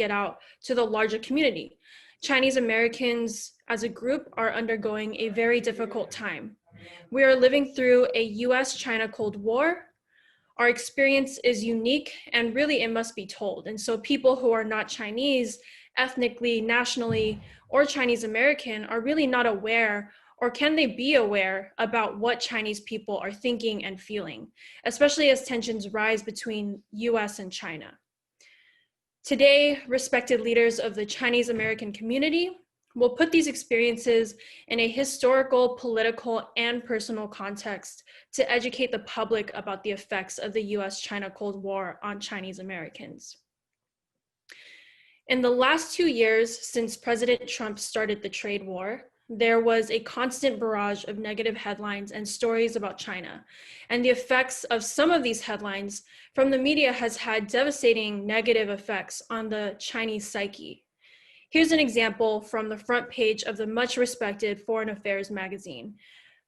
get out to the larger community. Chinese Americans as a group are undergoing a very difficult time. We are living through a US-China Cold War. Our experience is unique and really it must be told. And so people who are not Chinese, ethnically, nationally, or Chinese American are really not aware, or can they be aware about what Chinese people are thinking and feeling, especially as tensions rise between US and China. Today, respected leaders of the Chinese American community will put these experiences in a historical, political, and personal context to educate the public about the effects of the US-China Cold War on Chinese Americans. In the last 2 years since President Trump started the trade war, there was a constant barrage of negative headlines and stories about China. And the effects of some of these headlines from the media has had devastating negative effects on the Chinese psyche. Here's an example from the front page of the much respected Foreign Affairs magazine.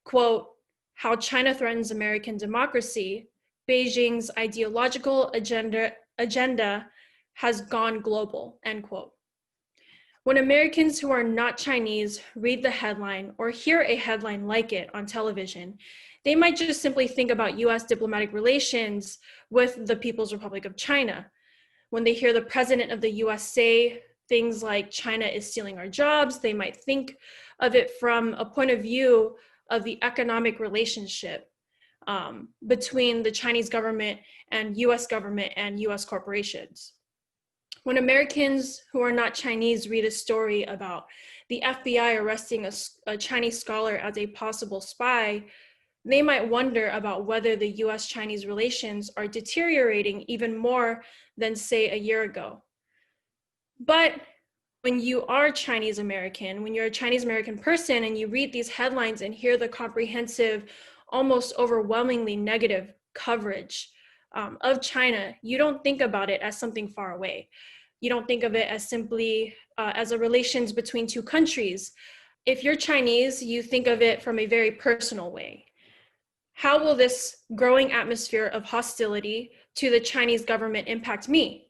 Quote, "How China Threatens American Democracy, Beijing's Ideological Agenda Has Gone Global," end quote. When Americans who are not Chinese read the headline or hear a headline like it on television, they might just simply think about US diplomatic relations with the People's Republic of China. When they hear the president of the US say things like China is stealing our jobs, they might think of it from a point of view of the economic relationship between the Chinese government and US government and US corporations. When Americans who are not Chinese read a story about the FBI arresting a Chinese scholar as a possible spy, they might wonder about whether the US-Chinese relations are deteriorating even more than, say, a year ago. But when you are Chinese American, when you're a Chinese American person and you read these headlines and hear the comprehensive, almost overwhelmingly negative coverage of China, you don't think about it as something far away. You don't think of it as simply as a relations between two countries. If you're Chinese, you think of it from a very personal way. How will this growing atmosphere of hostility to the Chinese government impact me?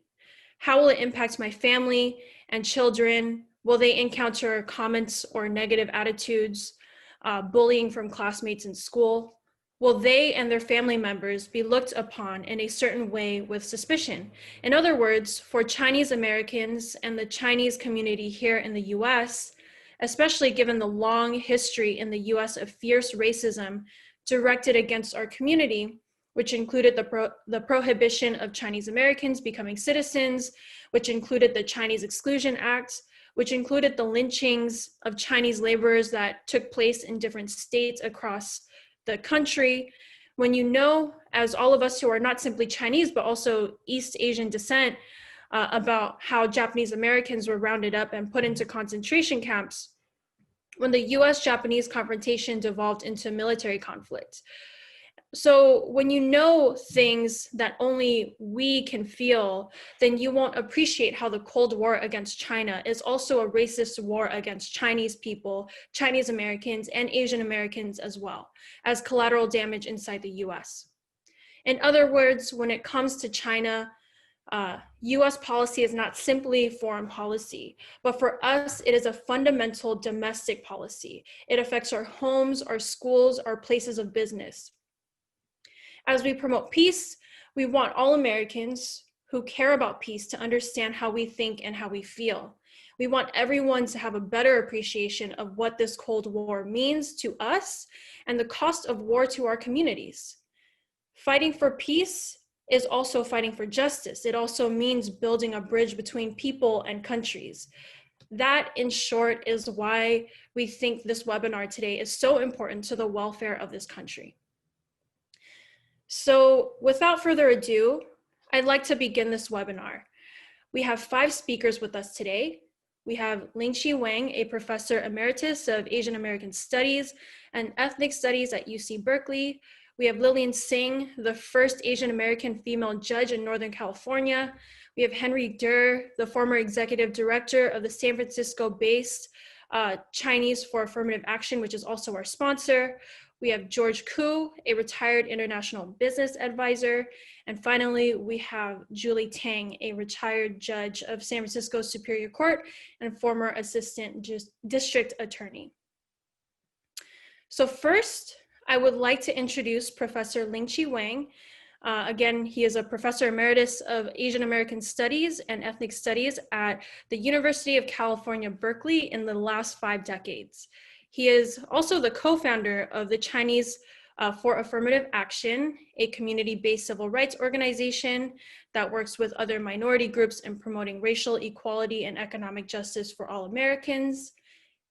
How will it impact my family and children? Will they encounter comments or negative attitudes, bullying from classmates in school? Will they and their family members be looked upon in a certain way with suspicion? In other words, for Chinese Americans and the Chinese community here in the US, especially given the long history in the US of fierce racism directed against our community, which included the prohibition of Chinese Americans becoming citizens, which included the Chinese Exclusion Act, which included the lynchings of Chinese laborers that took place in different states across the country. When you know, as all of us who are not simply Chinese, but also East Asian descent, about how Japanese Americans were rounded up and put into concentration camps, when the US-Japanese confrontation devolved into military conflict. So when you know things that only we can feel, then you won't appreciate how the Cold War against China is also a racist war against Chinese people, Chinese Americans, and Asian Americans as well, as collateral damage inside the US. In other words, when it comes to China, US policy is not simply foreign policy, but for us, it is a fundamental domestic policy. It affects our homes, our schools, our places of business. As we promote peace, we want all Americans who care about peace to understand how we think and how we feel. We want everyone to have a better appreciation of what this Cold War means to us and the cost of war to our communities. Fighting for peace is also fighting for justice. It also means building a bridge between people and countries. That, in short, is why we think this webinar today is so important to the welfare of this country. So without further ado, I'd like to begin this webinar. We have 5 speakers with us today. We have Lingxi Wang, a professor emeritus of Asian American Studies and Ethnic Studies at UC Berkeley. We have Lillian Singh, the first Asian American female judge in Northern California. We have Henry Durr, the former executive director of the San Francisco-based Chinese for Affirmative Action, which is also our sponsor. We have George Koo, a retired international business advisor. And finally, we have Julie Tang, a retired judge of San Francisco Superior Court and former assistant district attorney. So first, I would like to introduce Professor Lingqi Wang. Again, he is a professor emeritus of Asian American Studies and Ethnic Studies at the University of California, Berkeley in the last 5 decades. He is also the co-founder of the Chinese for Affirmative Action, a community-based civil rights organization that works with other minority groups in promoting racial equality and economic justice for all Americans.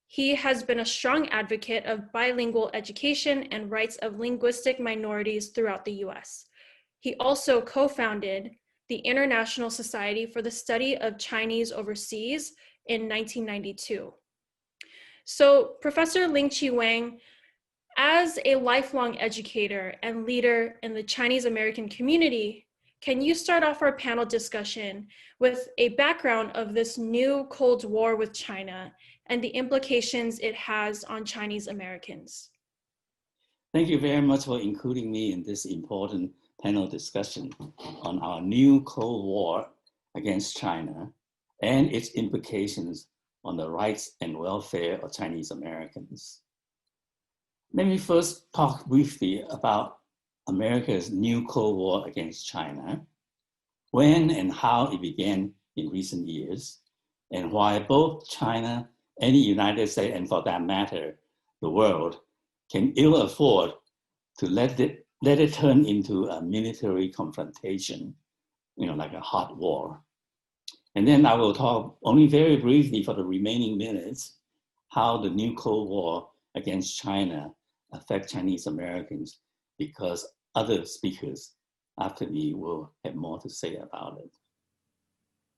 He has been a strong advocate of bilingual education and rights of linguistic minorities throughout the US. He also co-founded the International Society for the Study of Chinese Overseas in 1992. So Professor Lingqi Wang, as a lifelong educator and leader in the Chinese American community, can you start off our panel discussion with a background of this new Cold War with China and the implications it has on Chinese Americans? Thank you very much for including me in this important panel discussion on our new Cold War against China and its implications on the rights and welfare of Chinese Americans. Let me first talk briefly about America's new Cold War against China, when and how it began in recent years, and why both China and the United States, and for that matter, the world, can ill afford to let it turn into a military confrontation, like a hot war. And then I will talk only very briefly for the remaining minutes how the new Cold War against China affect Chinese Americans, because other speakers after me will have more to say about it.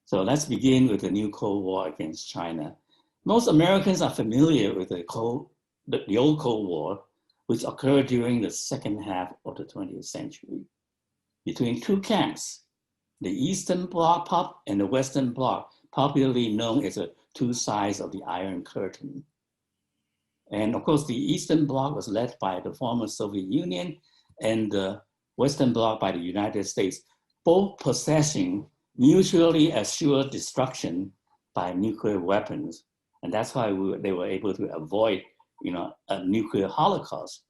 So let's begin with the new Cold War against China. Most Americans are familiar with the old Cold War, which occurred during the second half of the 20th century between two camps, the Eastern Bloc and the Western Bloc, popularly known as the two sides of the Iron Curtain. And of course, the Eastern Bloc was led by the former Soviet Union and the Western Bloc by the United States, both possessing mutually assured destruction by nuclear weapons. And that's why they were able to avoid a nuclear holocaust.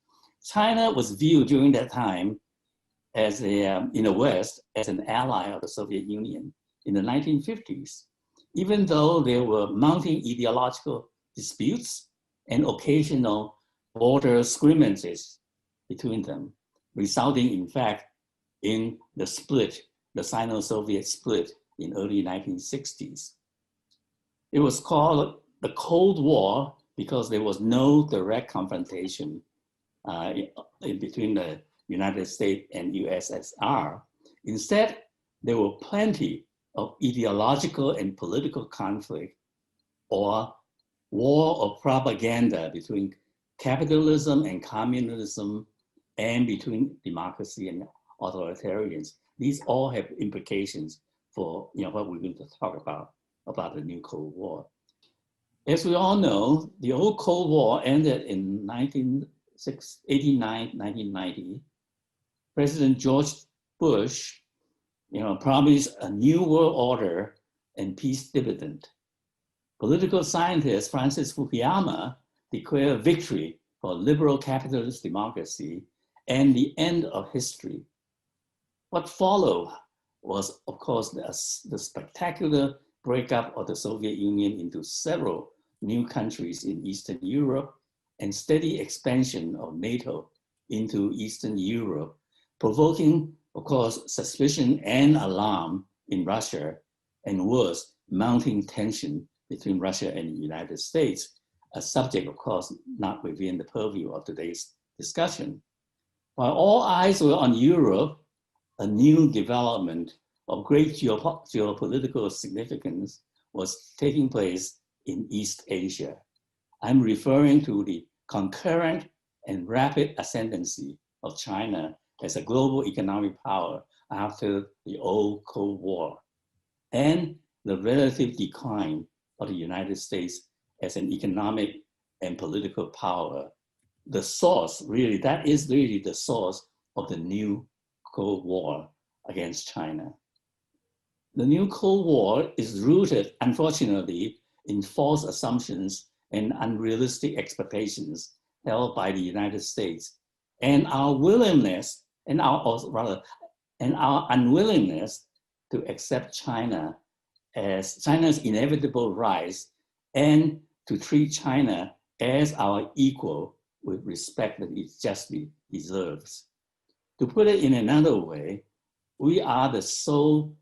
China was viewed during that time as in the West as an ally of the Soviet Union in the 1950s, even though there were mounting ideological disputes and occasional border scrimmages between them, resulting in fact in the split, the Sino-Soviet split in early 1960s. It was called the Cold War because there was no direct confrontation in between the United States and USSR. Instead, there were plenty of ideological and political conflict or war of propaganda between capitalism and communism and between democracy and authoritarians. These all have implications for what we're going to talk about the new Cold War. As we all know, the old Cold War ended in 1989, 1990. President George Bush, promised a new world order and peace dividend. Political scientist Francis Fukuyama declared victory for liberal capitalist democracy and the end of history. What followed was, of course, the spectacular breakup of the Soviet Union into several new countries in Eastern Europe and steady expansion of NATO into Eastern Europe, provoking, of course, suspicion and alarm in Russia, and worse, mounting tension between Russia and the United States, a subject, of course, not within the purview of today's discussion. While all eyes were on Europe, a new development of great geopolitical significance was taking place in East Asia. I'm referring to the concurrent and rapid ascendancy of China as a global economic power after the old Cold War, and the relative decline of the United States as an economic and political power the source, really, that is really the source of the new Cold War against China. The new Cold War is rooted, unfortunately, in false assumptions and unrealistic expectations held by the United States, and our willingness, and our unwillingness to accept China as China's inevitable rise, and to treat China as our equal with respect that it justly deserves. To put it in another way, we are so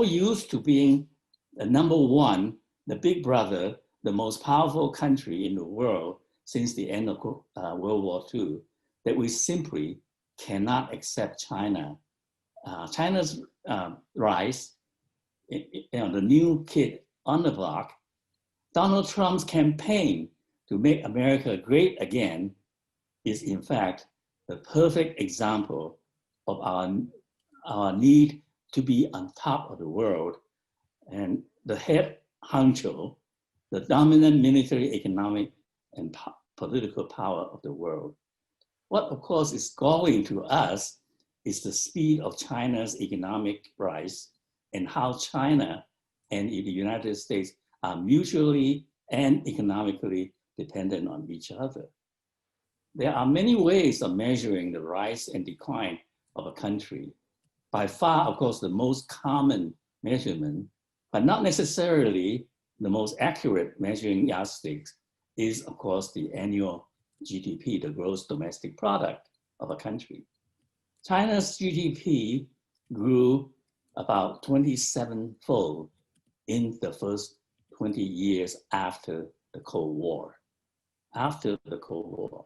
used to being the number one, the big brother, the most powerful country in the world since the end of World War II, that we simply cannot accept China. China's rise, the new kid on the block, Donald Trump's campaign to make America great again is in fact the perfect example of our need to be on top of the world, and the head honcho, the dominant military, economic, and political power of the world. What, of course, is galling to us is the speed of China's economic rise and how China and the United States are mutually and economically dependent on each other. There are many ways of measuring the rise and decline of a country. By far, of course, the most common measurement, but not necessarily the most accurate measuring yardstick, is, of course, the annual GDP, the gross domestic product of a country. China's GDP grew about 27-fold in the first 20 years after the Cold War. After the Cold War.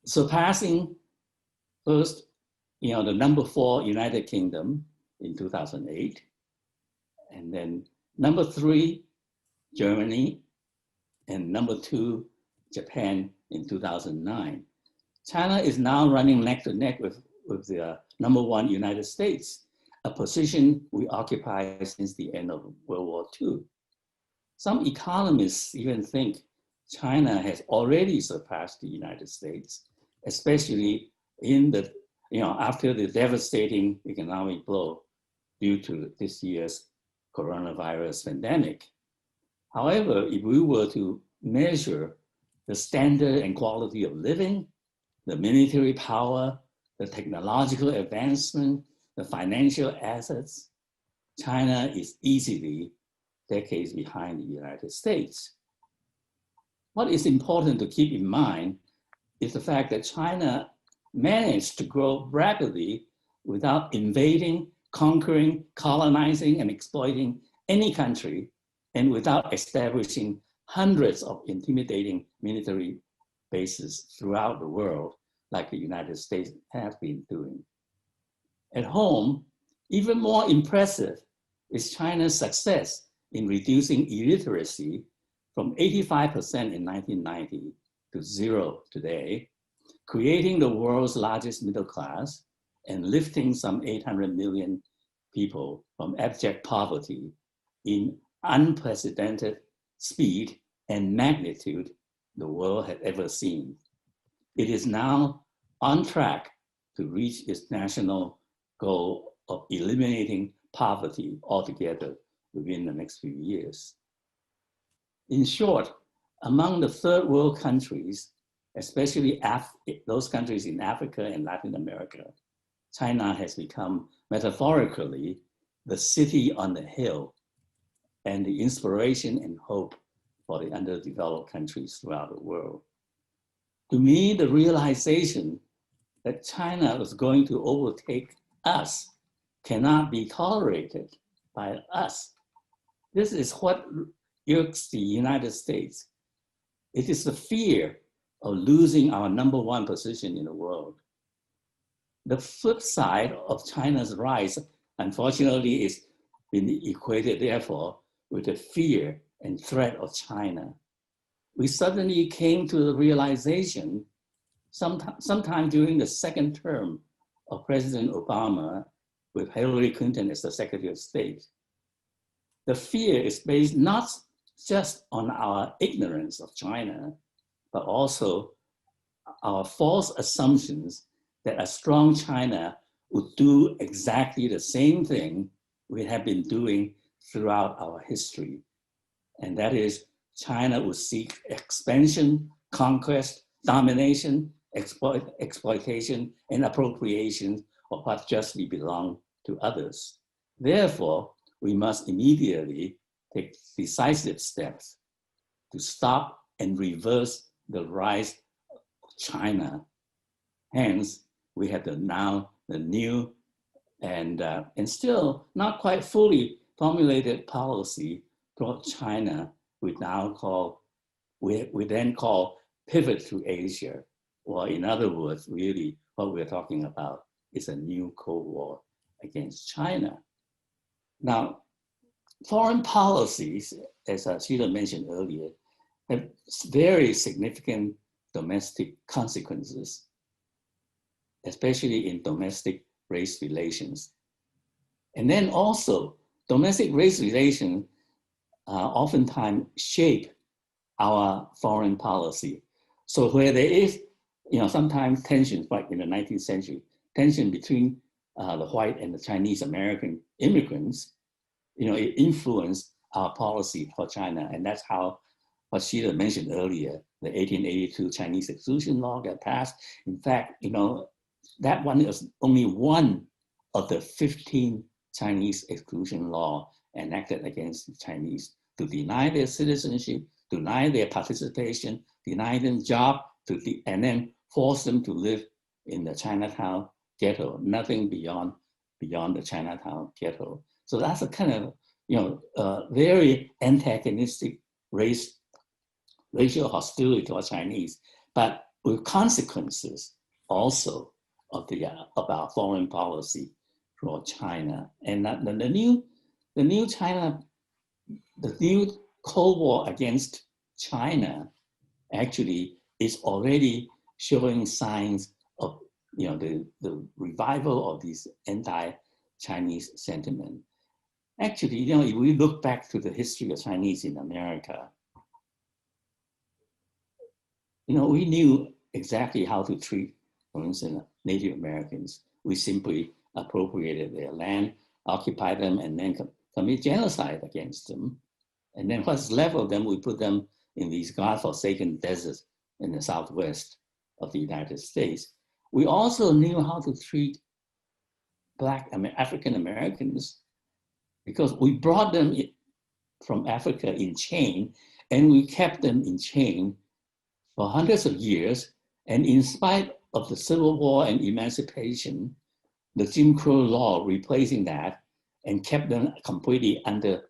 Surpassing first, the number 4 United Kingdom in 2008, and then number 3, Germany, and number 2, Japan in 2009. China is now running neck to neck with the number 1 United States, a position we occupy since the end of World War II. Some economists even think China has already surpassed the United States, especially after the devastating economic blow due to this year's coronavirus pandemic. However, if we were to measure the standard and quality of living, the military power, the technological advancement, the financial assets, China is easily decades behind the United States. What is important to keep in mind is the fact that China managed to grow rapidly without invading, conquering, colonizing, and exploiting any country, and without establishing hundreds of intimidating military bases throughout the world like the United States have been doing. At home, even more impressive is China's success in reducing illiteracy from 85% in 1990 to 0 today, creating the world's largest middle class and lifting some 800 million people from abject poverty in unprecedented speed and magnitude the world had ever seen. It is now on track to reach its national goal of eliminating poverty altogether within the next few years. In short, among the third world countries, especially those countries in Africa and Latin America, China has become metaphorically the city on the hill and the inspiration and hope for the underdeveloped countries throughout the world. To me, the realization that China was going to overtake us cannot be tolerated by us. This is what irks the United States. It is the fear of losing our number 1 position in the world. The flip side of China's rise, unfortunately, is been equated, therefore, with the fear and threat of China. We suddenly came to the realization sometime during the second term of President Obama, with Hillary Clinton as the Secretary of State, the fear is based not just on our ignorance of China, but also our false assumptions that a strong China would do exactly the same thing we have been doing throughout our history. And that is, China would seek expansion, conquest, domination, exploitation, and appropriation of what justly belong to others. Therefore, we must immediately take decisive steps to stop and reverse the rise of China. Hence, we have the new and still not quite fully formulated policy toward China, we then call pivot to Asia. Or in other words, really what we're talking about is a new Cold War against China. Now, foreign policies, as Sheila mentioned earlier, have very significant domestic consequences, especially in domestic race relations. And then also, domestic race relations oftentimes shape our foreign policy. So where there is, sometimes tensions, like in the 19th century, tension between the white and the Chinese American immigrants, it influenced our policy for China. And that's how, what Sheila mentioned earlier, the 1882 Chinese exclusion law got passed. In fact, that one is only one of the 15 Chinese exclusion law enacted against the Chinese to deny their citizenship, deny their participation, deny them job, and then force them to live in the Chinatown ghetto, nothing beyond the Chinatown ghetto. So that's a kind of, very antagonistic racial hostility toward Chinese, but with consequences also of our foreign policy toward China. And the new China, the new Cold War against China actually is already showing signs of the revival of these anti-Chinese sentiment. Actually, if we look back to the history of Chinese in America, we knew exactly how to treat, for instance, Native Americans. We simply appropriated their land, occupied them, and then commit genocide against them. And then what's left of them, we put them in these God-forsaken deserts in the Southwest of the United States. We also knew how to treat African Americans because we brought them from Africa in chain, and we kept them in chain for hundreds of years. And in spite of the Civil War and emancipation, the Jim Crow law replacing that and kept them completely under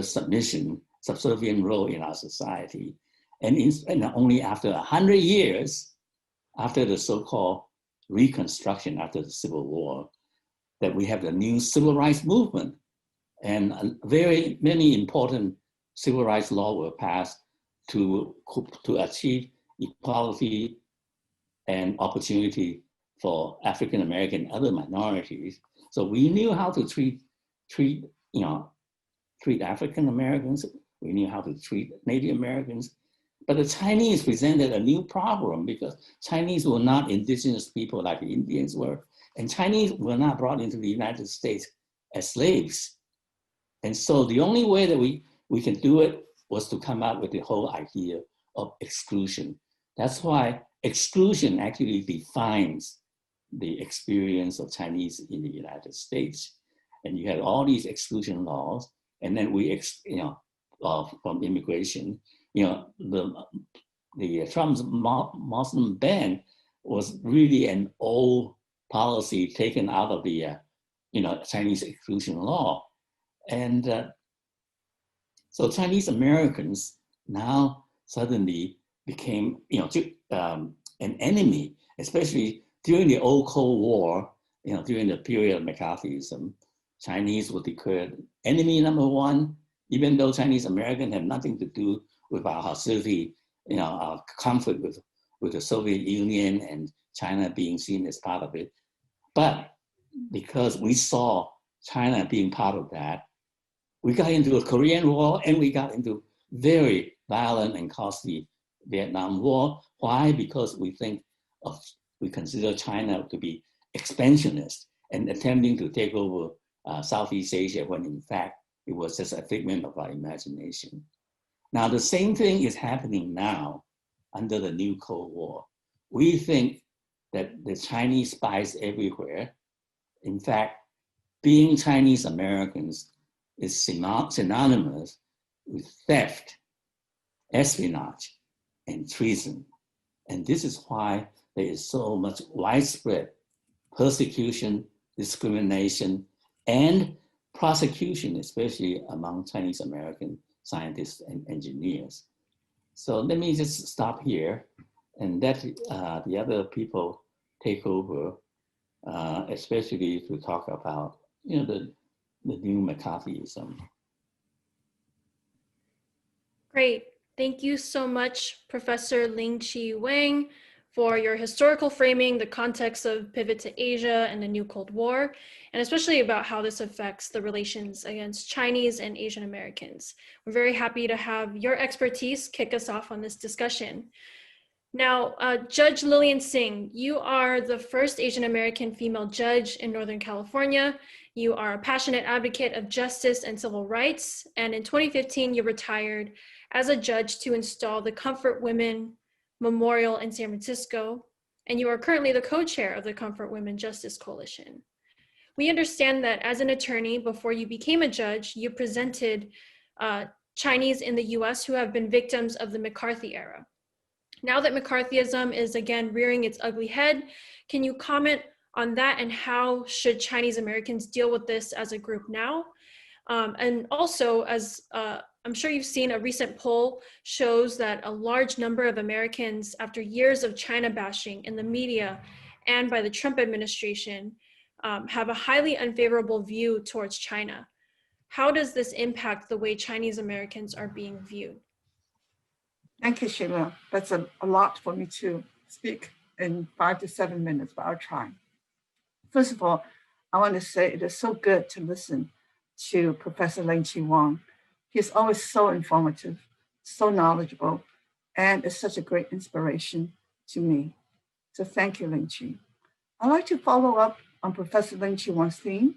submission, subservient role in our society. And only after 100 years, after the so-called Reconstruction, after the Civil War, that we have the new civil rights movement. And very many important civil rights laws were passed to achieve equality and opportunity for African American and other minorities. So we knew how to treat African Americans. We knew how to treat Native Americans. But the Chinese presented a new problem because Chinese were not indigenous people like the Indians were, and Chinese were not brought into the United States as slaves. And so the only way that we can do it was to come up with the whole idea of exclusion. That's why exclusion actually defines the experience of Chinese in the United States. And you had all these exclusion laws, and then from immigration, the Trump's Muslim ban was really an old policy taken out of the Chinese exclusion law. And so Chinese Americans now suddenly became an enemy, especially during the old Cold War, during the period of McCarthyism. Chinese were declared enemy number one, even though Chinese Americans had nothing to do with our hostility, our conflict with the Soviet Union and China being seen as part of it. But because we saw China being part of that, We got into the Korean War, and we got into very violent and costly Vietnam War. Why? Because we consider China to be expansionist and attempting to take over Southeast Asia, when in fact it was just a figment of our imagination. Now, the same thing is happening now under the new Cold War. We think that the Chinese spies everywhere. In fact, being Chinese Americans is synonymous with theft, espionage, and treason. And this is why there is so much widespread persecution, discrimination, and prosecution, especially among Chinese American scientists and engineers. So let me just stop here and let the other people take over, especially to talk about the new McCarthyism. Great. Thank you so much, Professor Ling-Chi Wang, for your historical framing, the context of pivot to Asia and the new Cold War, and especially about how this affects the relations against Chinese and Asian Americans. We're very happy to have your expertise kick us off on this discussion. Now, Judge Lillian Singh, you are the first Asian American female judge in Northern California. You are a passionate advocate of justice and civil rights. And in 2015, you retired as a judge to install the Comfort Women Memorial in San Francisco. And you are currently the co-chair of the Comfort Women Justice Coalition. We understand that as an attorney, before you became a judge, you presented Chinese in the US who have been victims of the McCarthy era. Now that McCarthyism is again rearing its ugly head, can you comment on that and how should Chinese Americans deal with this as a group now? And also, as I'm sure you've seen, a recent poll shows that a large number of Americans, after years of China bashing in the media and by the Trump administration, have a highly unfavorable view towards China. How does this impact the way Chinese Americans are being viewed? Thank you, Sheila. That's a lot for me to speak in 5 to 7 minutes, but I'll try. First of all, I want to say it is so good to listen to Professor Ling-Chi Wang. He's always so informative, so knowledgeable, and is such a great inspiration to me. So thank you, Ling-Chi. I'd like to follow up on Professor Ling-Chi Wang's theme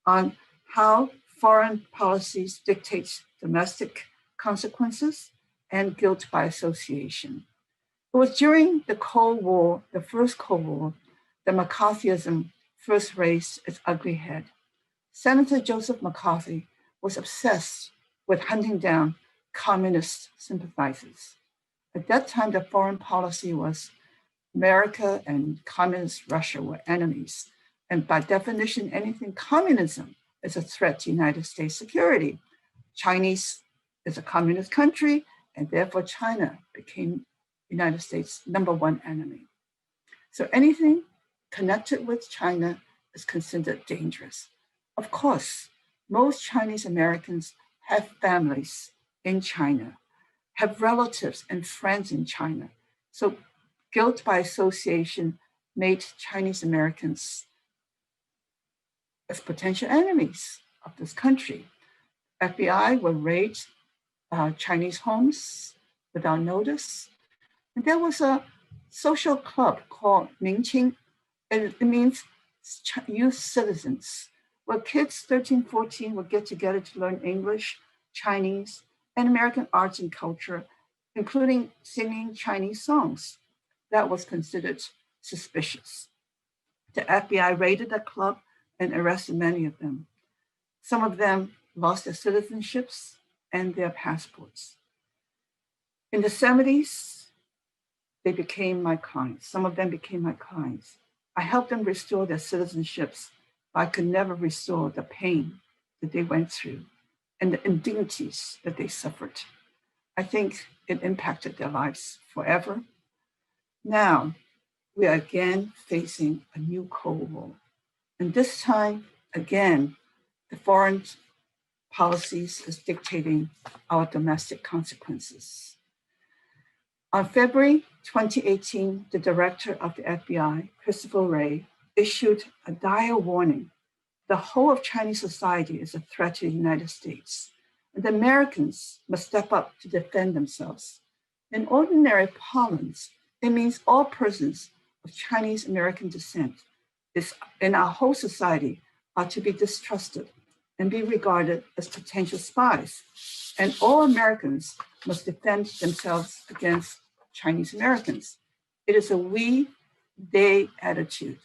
on how foreign policies dictate domestic consequences and guilt by association. It was during the Cold War, the first Cold War, that McCarthyism first raised its ugly head. Senator Joseph McCarthy was obsessed with hunting down communist sympathizers. At that time, the foreign policy was America and communist Russia were enemies. And by definition, anything communism is a threat to United States security. Chinese is a communist country, and therefore China became United States' #1 enemy. So anything connected with China is considered dangerous. Of course, most Chinese Americans have families in China, have relatives and friends in China. So guilt by association made Chinese Americans as potential enemies of this country. FBI would raid Chinese homes without notice. And there was a social club called Mingqing, and it means youth citizens, where kids 13, 14 would get together to learn English, Chinese, and American arts and culture, including singing Chinese songs. That was considered suspicious. The FBI raided the club and arrested many of them. Some of them lost their citizenships and their passports. In the 70s, they became my clients. Some of them became my clients. I helped them restore their citizenships, but I could never restore the pain that they went through and the indignities that they suffered. I think it impacted their lives forever. Now, we are again facing a new Cold War. And this time, again, the foreign policies is dictating our domestic consequences. On February 2018, the director of the FBI, Christopher Wray, issued a dire warning the whole of Chinese society is a threat to the United States, and the Americans must step up to defend themselves. In ordinary parlance, it means all persons of Chinese American descent in our whole society are to be distrusted and be regarded as potential spies. And all Americans must defend themselves against Chinese Americans. It is a we-they attitude.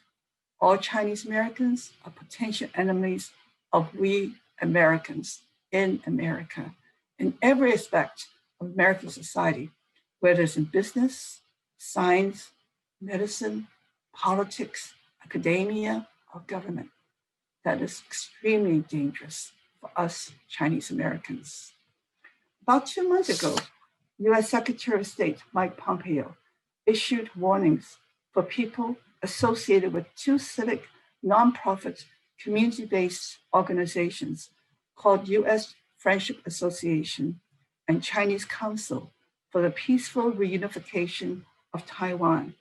All Chinese Americans are potential enemies of we Americans in America, in every aspect of American society, whether it's in business, science, medicine, politics, academia, or government. That is extremely dangerous for us Chinese Americans. About 2 months ago, US Secretary of State Mike Pompeo issued warnings for people associated with two civic nonprofit community-based organizations called US Friendship Association and Chinese Council for the Peaceful Reunification of Taiwan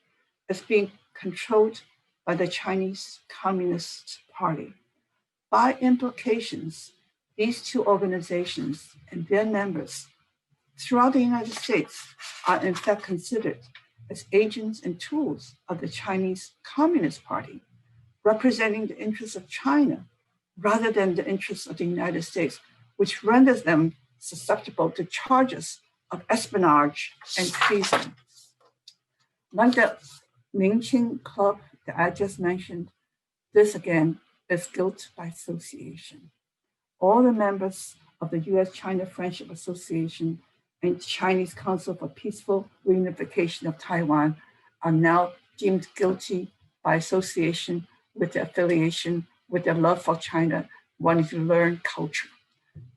as being controlled by the Chinese Communist Party. By implications, these two organizations and their members throughout the United States are in fact considered as agents and tools of the Chinese Communist Party, representing the interests of China rather than the interests of the United States, which renders them susceptible to charges of espionage and treason. Like the Mingqing Club that I just mentioned, this again is guilt by association. All the members of the US-China Friendship Association and Chinese Council for Peaceful Reunification of Taiwan are now deemed guilty by association with their affiliation, with their love for China, wanting to learn culture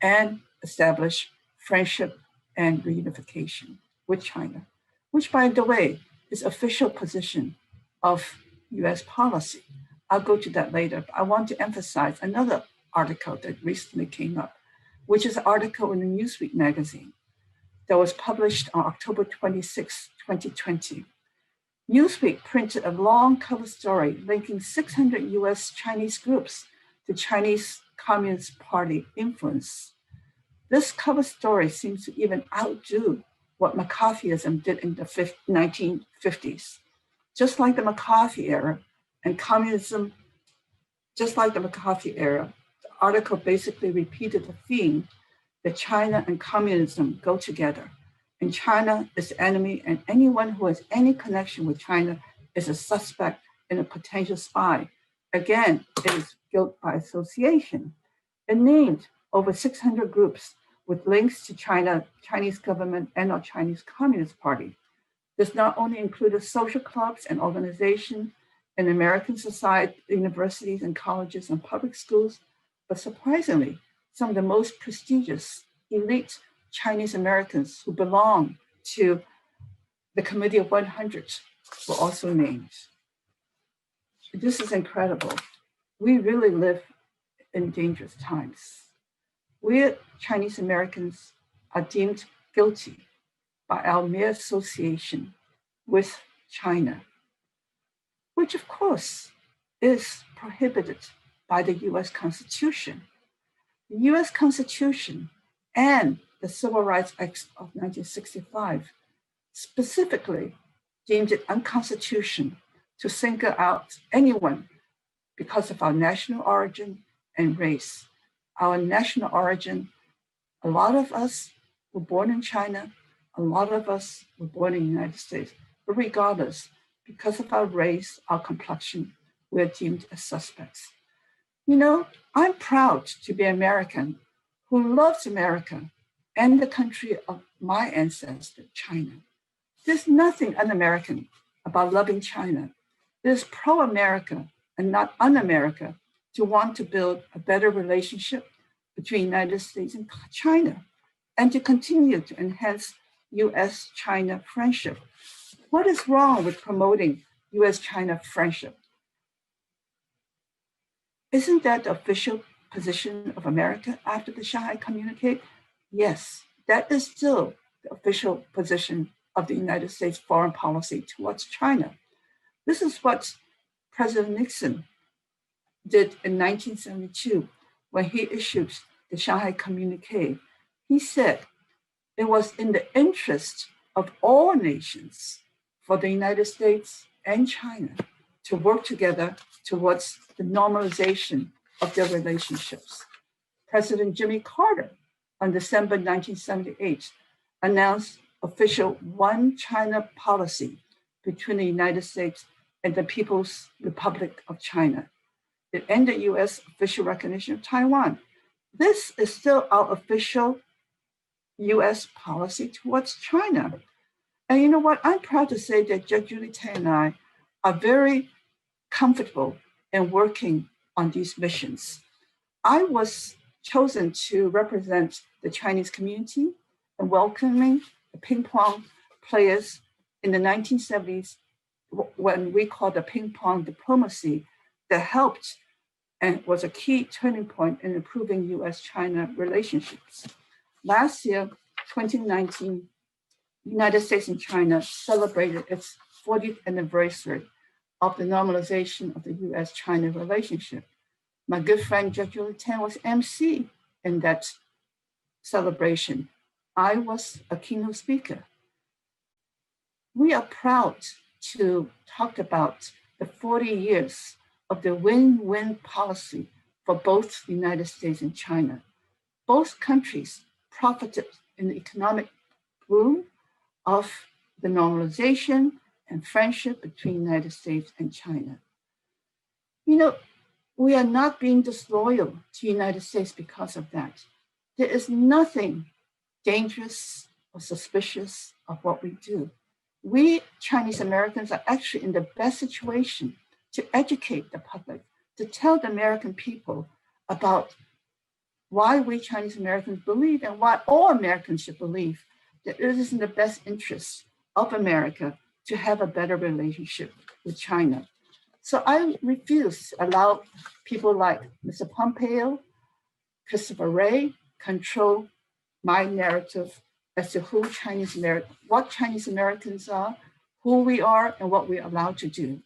and establish friendship and reunification with China, which, by the way, is official position of US policy. I'll go to that later, but I want to emphasize another article that recently came up, which is an article in the Newsweek magazine that was published on October 26, 2020. Newsweek printed a long cover story linking 600 US Chinese groups to Chinese Communist Party influence. This cover story seems to even outdo what McCarthyism did in the 1950s. Just like the McCarthy era and communism, just like the McCarthy era, the article basically repeated the theme that China and communism go together, and China is the enemy, and anyone who has any connection with China is a suspect and a potential spy. Again, it is guilt by association. It named over 600 groups with links to China, Chinese government, and our Chinese Communist Party. This not only included social clubs and organizations in American society, universities and colleges and public schools, but surprisingly, some of the most prestigious elite Chinese Americans who belong to the Committee of 100 were also named. This is incredible. We really live in dangerous times. We Chinese Americans are deemed guilty by our mere association with China, which of course is prohibited by the US Constitution. The US Constitution and the Civil Rights Act of 1965 specifically deemed it unconstitutional to single out anyone because of our national origin and race. Our national origin, a lot of us were born in China, a lot of us were born in the United States, but regardless, because of our race, our complexion, we're deemed as suspects. You know, I'm proud to be American who loves America and the country of my ancestor, China. There's nothing un-American about loving China. There's pro-America and not un-America to want to build a better relationship between the United States and China and to continue to enhance US-China friendship. What is wrong with promoting US-China friendship? Isn't that the official position of America after the Shanghai Communique? Yes, that is still the official position of the United States foreign policy towards China. This is what President Nixon did in 1972 when he issued the Shanghai Communique. He said it was in the interest of all nations for the United States and China to work together towards the normalization of their relationships. President Jimmy Carter, on December 1978, announced official One China policy between the United States and the People's Republic of China. It ended US official recognition of Taiwan. This is still our official US policy towards China. And you know what? I'm proud to say that Judge Julie Tang and I are very comfortable in working on these missions. I was chosen to represent the Chinese community and welcoming the ping pong players in the 1970s when we called the ping pong diplomacy that helped and was a key turning point in improving US-China relationships. Last year, 2019, United States and China celebrated its 40th anniversary of the normalization of the US-China relationship. My good friend Judge Julie Tang was MC in that celebration. I was a keynote speaker. We are proud to talk about the 40 years of the win-win policy for both the United States and China. Both countries profited in the economic boom of the normalization and friendship between the United States and China. You know, we are not being disloyal to the United States because of that. There is nothing dangerous or suspicious of what we do. We Chinese Americans are actually in the best situation to educate the public, to tell the American people about why we Chinese Americans believe and why all Americans should believe that it is in the best interest of America to have a better relationship with China. So I refuse to allow people like Mr. Pompeo, Christopher Wray control my narrative as to what Chinese Americans are, who we are, and what we're allowed to do.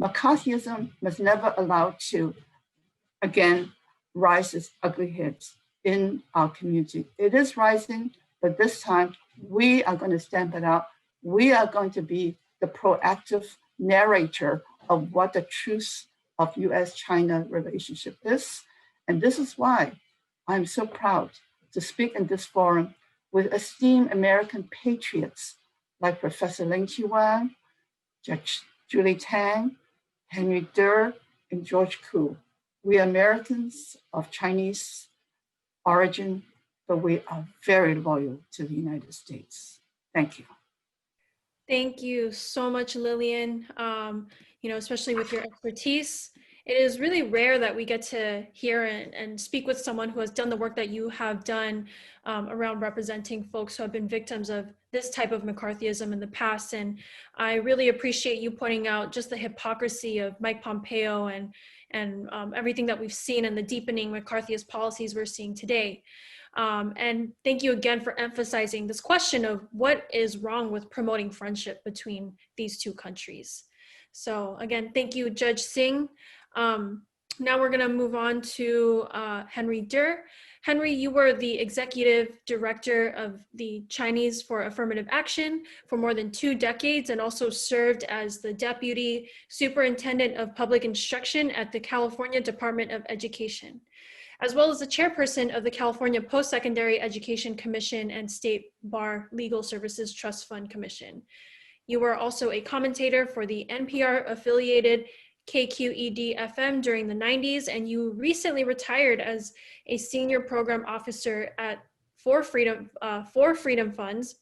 McCarthyism must never allow to, again, rise its ugly heads in our community. It is rising, but this time we are going to stamp it out. We are going to be the proactive narrator of what the truth of US-China relationship is. And this is why I'm so proud to speak in this forum with esteemed American patriots like Professor Ling Chi-Wang, Judge Julie Tang, Henry Durr, and George Koo. We are Americans of Chinese origin, but we are very loyal to the United States. Thank you. Thank you so much, Lillian. Especially with your expertise. It is really rare that we get to hear and speak with someone who has done the work that you have done around representing folks who have been victims of this type of McCarthyism in the past. And I really appreciate you pointing out just the hypocrisy of Mike Pompeo and everything that we've seen and the deepening McCarthyist policies we're seeing today. And thank you again for emphasizing this question of what is wrong with promoting friendship between these two countries. So again, thank you, Judge Singh. Now we're gonna move on to Henry Durr. Henry, you were the executive director of the Chinese for Affirmative Action for more than 2 decades and also served as the deputy superintendent of public instruction at the California Department of Education, as well as the chairperson of the California Post-Secondary Education Commission and State Bar Legal Services Trust Fund Commission. You were also a commentator for the NPR-affiliated KQED-FM during the 90s, and you recently retired as a senior program officer at For Freedom Funds,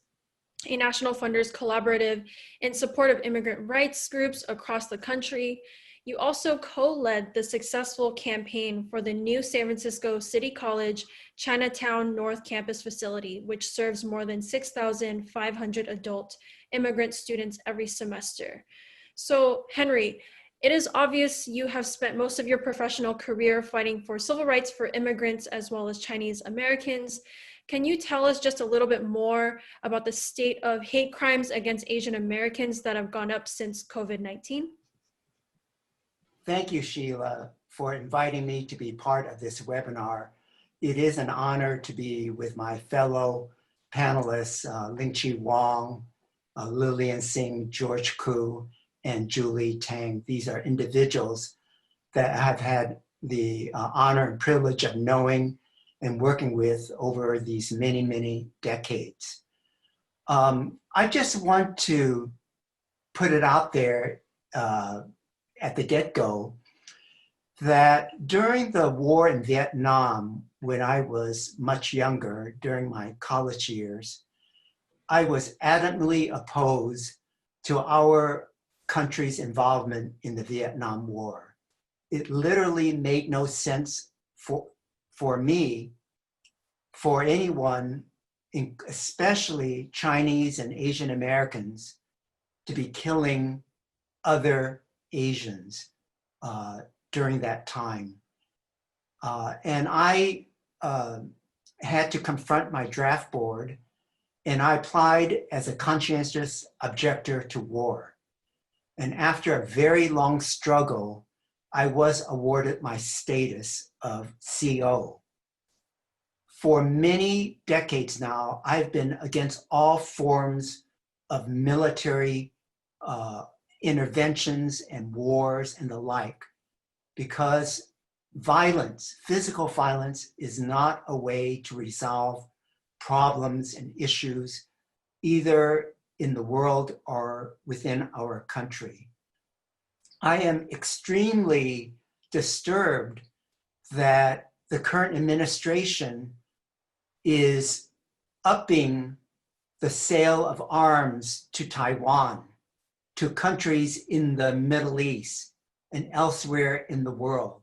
a national funders collaborative in support of immigrant rights groups across the country. You also co-led the successful campaign for the new San Francisco City College Chinatown North Campus facility, which serves more than 6,500 adult immigrant students every semester. So, Henry, it is obvious you have spent most of your professional career fighting for civil rights for immigrants as well as Chinese Americans. Can you tell us just a little bit more about the state of hate crimes against Asian Americans that have gone up since COVID-19? Thank you, Sheila. for inviting me to be part of this webinar. It is an honor to be with my fellow panelists, Ling-Chi Wong, Lillian Singh, George Koo, and Julie Tang. These are individuals that I've had the honor and privilege of knowing and working with over these many, many decades. I just want to put it out there at the get-go that during the war in Vietnam, when I was much younger, during my college years, I was adamantly opposed to our country's involvement in the Vietnam War. It literally made no sense for me, for anyone, especially Chinese and Asian Americans, to be killing other Asians during that time. And I had to confront my draft board, and I applied as a conscientious objector to war. And after a very long struggle, I was awarded my status of CO. For many decades now, I've been against all forms of military interventions and wars and the like, because violence, physical violence, is not a way to resolve problems and issues, either in the world or within our country. I am extremely disturbed that the current administration is upping the sale of arms to Taiwan, to countries in the Middle East and elsewhere in the world.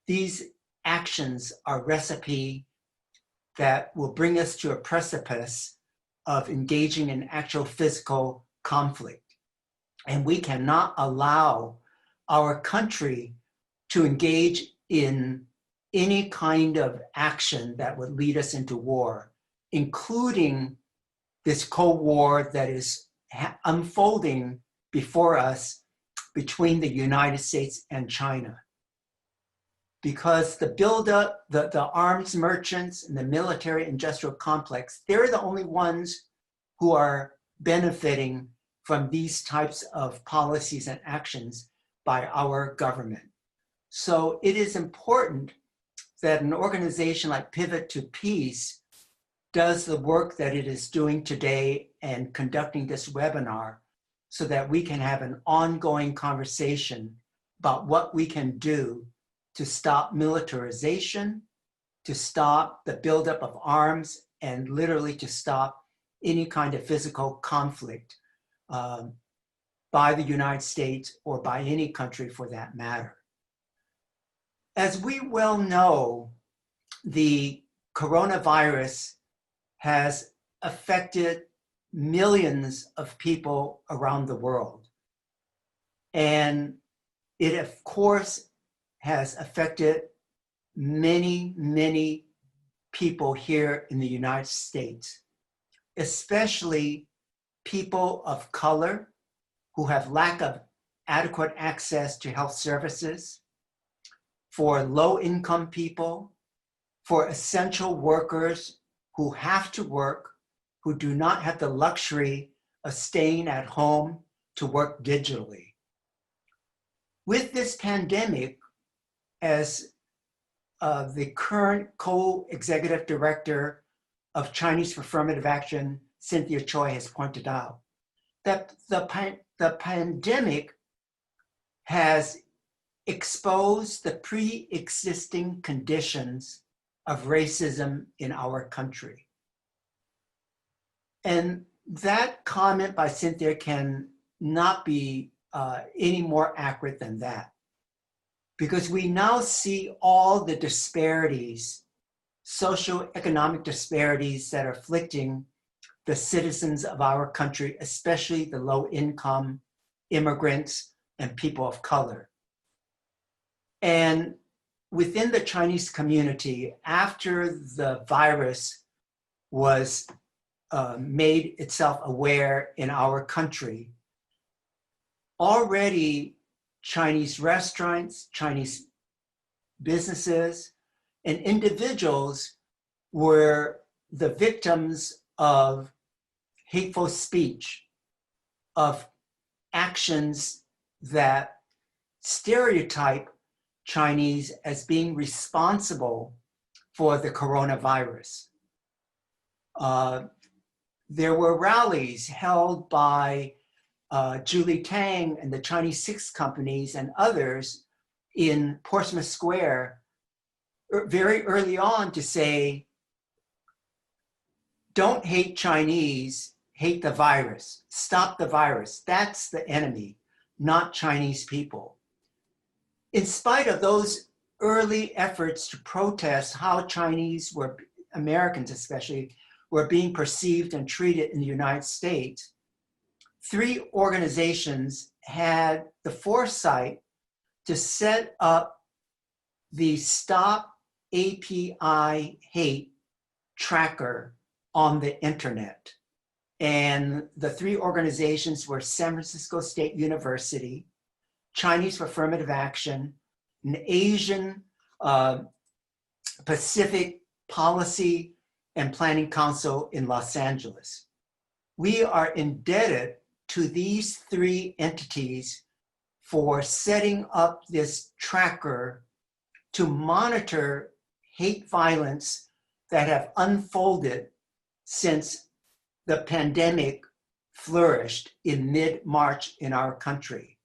These actions are a recipe that will bring us to a precipice of engaging in actual physical conflict. And we cannot allow our country to engage in any kind of action that would lead us into war, including this Cold War that is unfolding before us between the United States and China. Because the buildup, the arms merchants and the military industrial complex, they're the only ones who are benefiting from these types of policies and actions by our government. So it is important that an organization like Pivot to Peace does the work that it is doing today and conducting this webinar so that we can have an ongoing conversation about what we can do to stop militarization, to stop the buildup of arms, and literally to stop any kind of physical conflict by the United States or by any country for that matter. As we well know, the coronavirus has affected millions of people around the world. And it, of course, has affected many, many people here in the United States, especially people of color who have lack of adequate access to health services, for low-income people, for essential workers who have to work, who do not have the luxury of staying at home to work digitally. With this pandemic, as the current co-executive director of Chinese for Affirmative Action, Cynthia Choi, has pointed out, that the pandemic has exposed the pre-existing conditions of racism in our country. And that comment by Cynthia can not be any more accurate than that, because we now see all the disparities, socioeconomic disparities that are afflicting the citizens of our country, especially the low-income immigrants and people of color. And within the Chinese community, after the virus was made itself aware in our country, already Chinese restaurants, Chinese businesses, and individuals were the victims of hateful speech, of actions that stereotype Chinese as being responsible for the coronavirus. There were rallies held by Julie Tang and the Chinese Six Companies and others in Portsmouth Square very early on to say, don't hate Chinese, hate the virus, stop the virus. That's the enemy, not Chinese people. In spite of those early efforts to protest how Chinese were, Americans especially, were being perceived and treated in the United States, 3 organizations had the foresight to set up the Stop API Hate tracker on the internet. And the 3 organizations were San Francisco State University, Chinese for Affirmative Action, an Asian Pacific Policy and Planning Council in Los Angeles. We are indebted to these 3 entities for setting up this tracker to monitor hate violence that have unfolded since the pandemic flourished in mid-March in our country.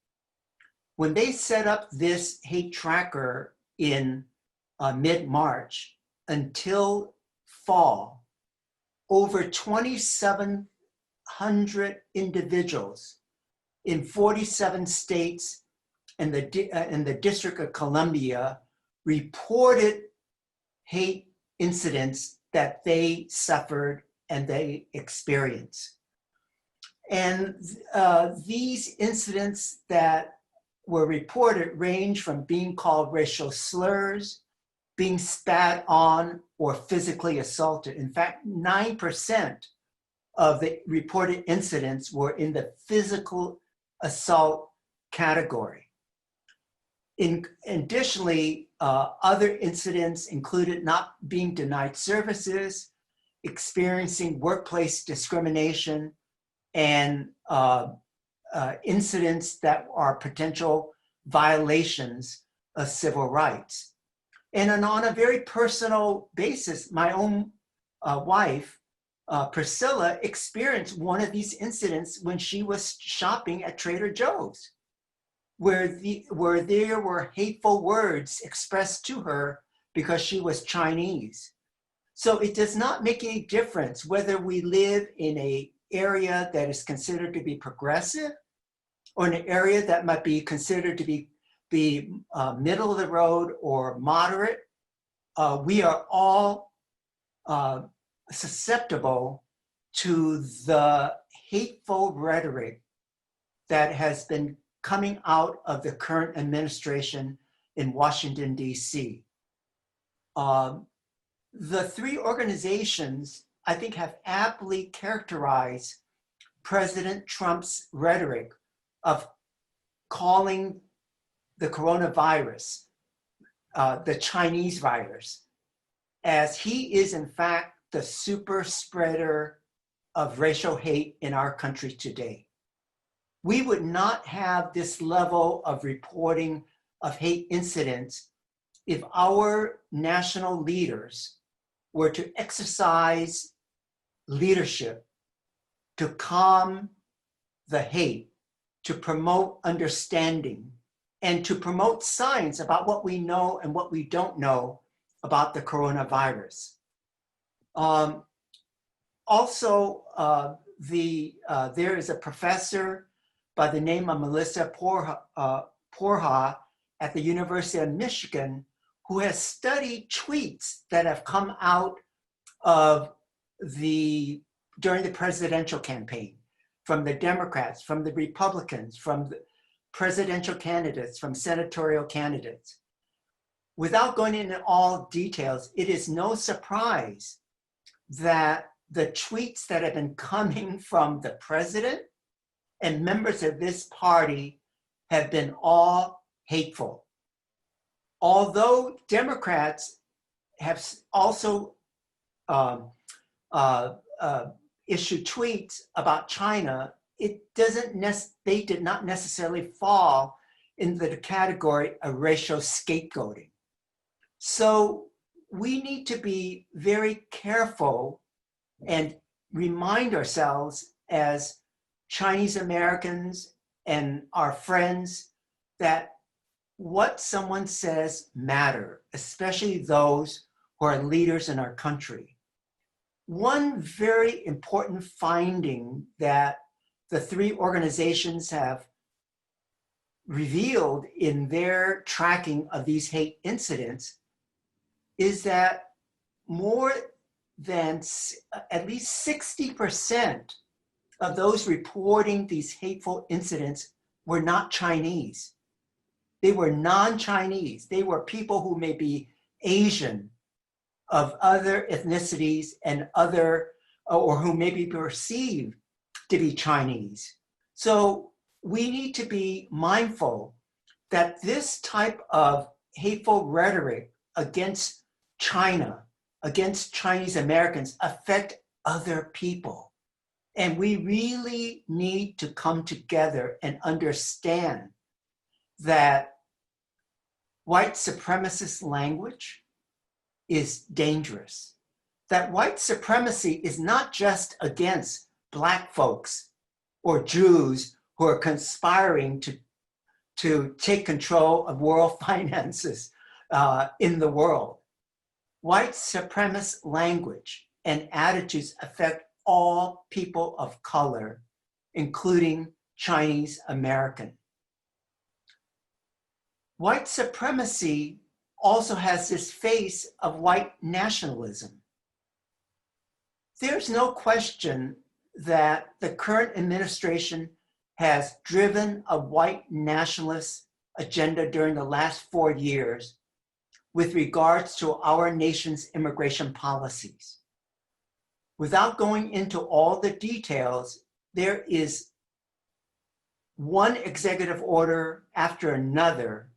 When they set up this hate tracker in mid-March until fall, over 2,700 individuals in 47 states and the District of Columbia reported hate incidents that they suffered and they experienced. And these incidents that were reported range from being called racial slurs, being spat on, or physically assaulted. In fact, 9% of the reported incidents were in the physical assault category. Additionally, other incidents included not being denied services, experiencing workplace discrimination, and incidents that are potential violations of civil rights. And on a very personal basis, my own wife, Priscilla, experienced one of these incidents when she was shopping at Trader Joe's, where there were hateful words expressed to her because she was Chinese. So it does not make any difference whether we live in an area that is considered to be progressive or an area that might be considered to be middle of the road or moderate. We are all susceptible to the hateful rhetoric that has been coming out of the current administration in Washington, D.C. The 3 organizations, I think, have aptly characterized President Trump's rhetoric of calling the coronavirus the Chinese virus, as he is in fact the super spreader of racial hate in our country today. We would not have this level of reporting of hate incidents if our national leaders were to exercise leadership to calm the hate, to promote understanding, and to promote science about what we know and what we don't know about the coronavirus. There is a professor by the name of Melissa Porha at the University of Michigan who has studied tweets that have come out of during the presidential campaign from the Democrats, from the Republicans, from the presidential candidates, from senatorial candidates. Without going into all details, it is no surprise that the tweets that have been coming from the president and members of this party have been all hateful. although Democrats have also issued tweets about China, they did not necessarily fall into the category of racial scapegoating. So we need to be very careful and remind ourselves as Chinese Americans and our friends that what someone says matter, especially those who are leaders in our country. One very important finding that the three organizations have revealed in their tracking of these hate incidents is that more than at least 60% of those reporting these hateful incidents were not Chinese. They were non-Chinese. They were people who may be Asian, of other ethnicities and or who may be perceived to be Chinese. So we need to be mindful that this type of hateful rhetoric against China, against Chinese Americans, affect other people. And we really need to come together and understand that white supremacist language is dangerous. That white supremacy is not just against Black folks or Jews who are conspiring to take control of world finances in the world. White supremacist language and attitudes affect all people of color, including Chinese American. White supremacy also has this face of white nationalism. There's no question that the current administration has driven a white nationalist agenda during the last 4 years with regards to our nation's immigration policies. Without going into all the details, there is one executive order after another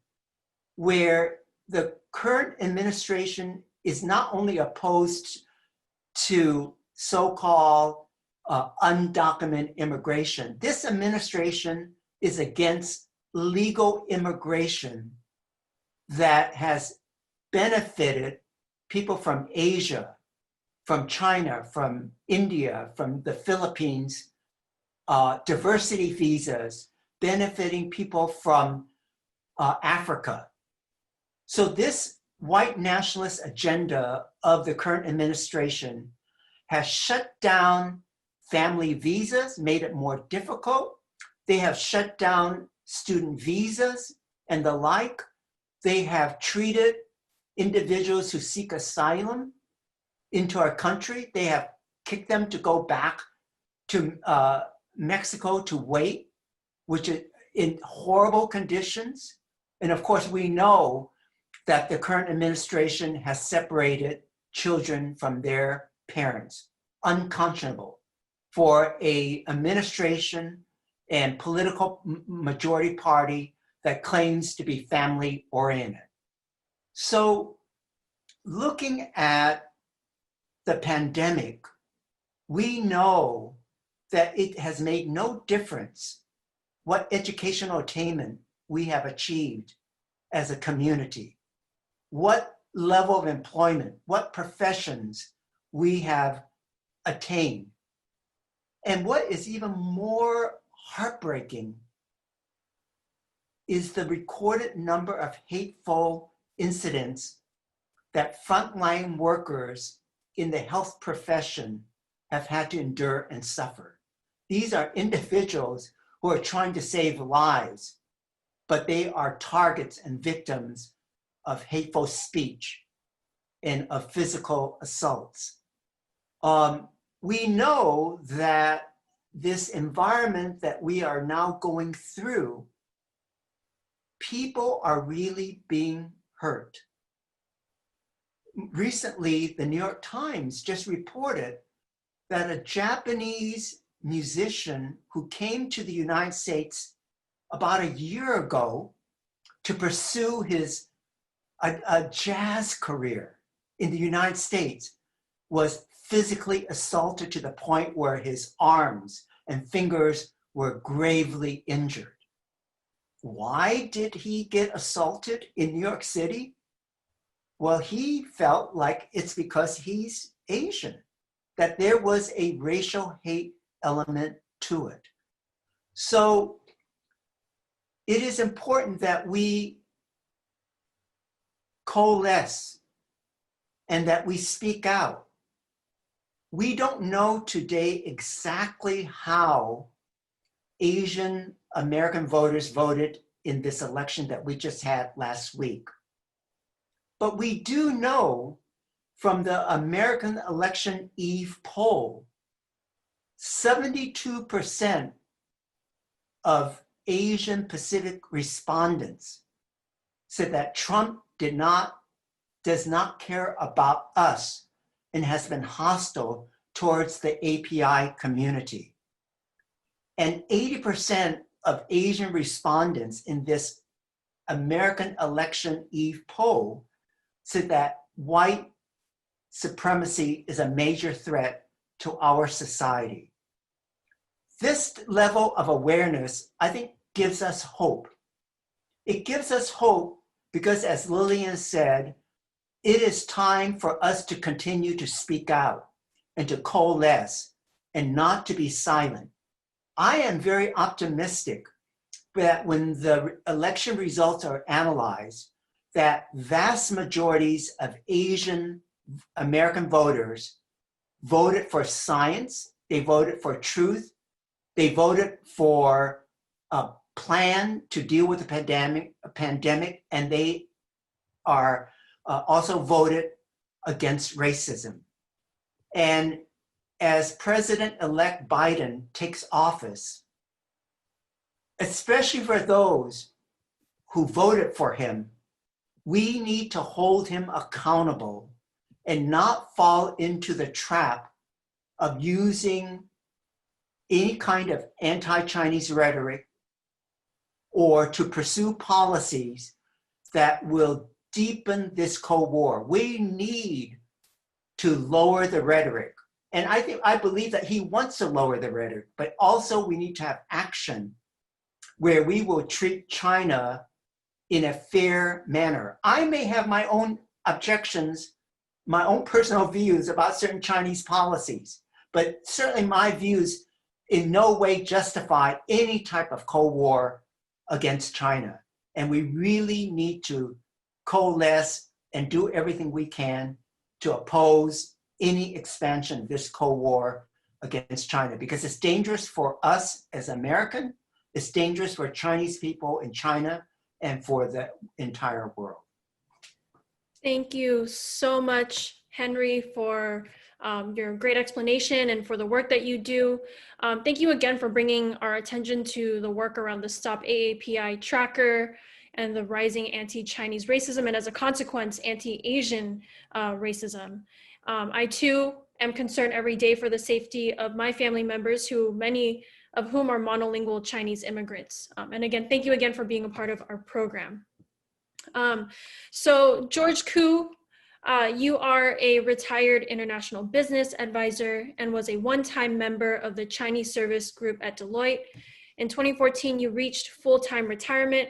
where the current administration is not only opposed to so-called undocumented immigration. This administration is against legal immigration that has benefited people from Asia, from China, from India, from the Philippines, diversity visas, benefiting people from Africa. So this white nationalist agenda of the current administration has shut down family visas, made it more difficult. They have shut down student visas and the like. They have treated individuals who seek asylum into our country. They have kicked them to go back to Mexico to wait, which is in horrible conditions. And of course, we know that the current administration has separated children from their parents. Unconscionable for an administration and political majority party that claims to be family oriented. So looking at the pandemic, we know that it has made no difference what educational attainment we have achieved as a community, what level of employment, what professions we have attained. And what is even more heartbreaking is the recorded number of hateful incidents that frontline workers in the health profession have had to endure and suffer. These are individuals who are trying to save lives, but they are targets and victims of hateful speech and of physical assaults. We know that this environment that we are now going through, people are really being hurt. Recently, the New York Times just reported that a Japanese musician who came to the United States about a year ago to pursue his a jazz career in the United States, was physically assaulted to the point where his arms and fingers were gravely injured. Why did he get assaulted in New York City? Well, he felt like it's because he's Asian, that there was a racial hate element to it. So it is important that we coalesce and that we speak out. We don't know today exactly how Asian American voters voted in this election that we just had last week. But we do know from the American Election Eve poll, 72% of Asian Pacific respondents said that Trump does not care about us and has been hostile towards the API community. And 80% of Asian respondents in this American Election Eve poll said that white supremacy is a major threat to our society. This level of awareness, I think, gives us hope. It gives us hope because, as Lillian said, it is time for us to continue to speak out and to coalesce and not to be silent. I am very optimistic that when the election results are analyzed, that vast majorities of Asian American voters voted for science, they voted for truth, they voted for a plan to deal with the pandemic, and they are also voted against racism. And as President-elect Biden takes office, especially for those who voted for him, we need to hold him accountable and not fall into the trap of using any kind of anti-Chinese rhetoric or to pursue policies that will deepen this Cold War. We need to lower the rhetoric. And I believe that he wants to lower the rhetoric, but also we need to have action where we will treat China in a fair manner. I may have my own objections, my own personal views about certain Chinese policies, but certainly my views in no way justify any type of Cold War against China. And we really need to coalesce and do everything we can to oppose any expansion of this Cold War against China, because it's dangerous for us as American, it's dangerous for Chinese people in China, and for the entire world. Thank you so much, Henry, for your great explanation and for the work that you do. Thank you again for bringing our attention to the work around the Stop AAPI tracker and the rising anti-Chinese racism, and as a consequence, anti-Asian racism. I too am concerned every day for the safety of my family members, many of whom are monolingual Chinese immigrants. And again, thank you again for being a part of our program. So George Koo, you are a retired international business advisor and was a one-time member of the Chinese service group at Deloitte. In 2014, you reached full-time retirement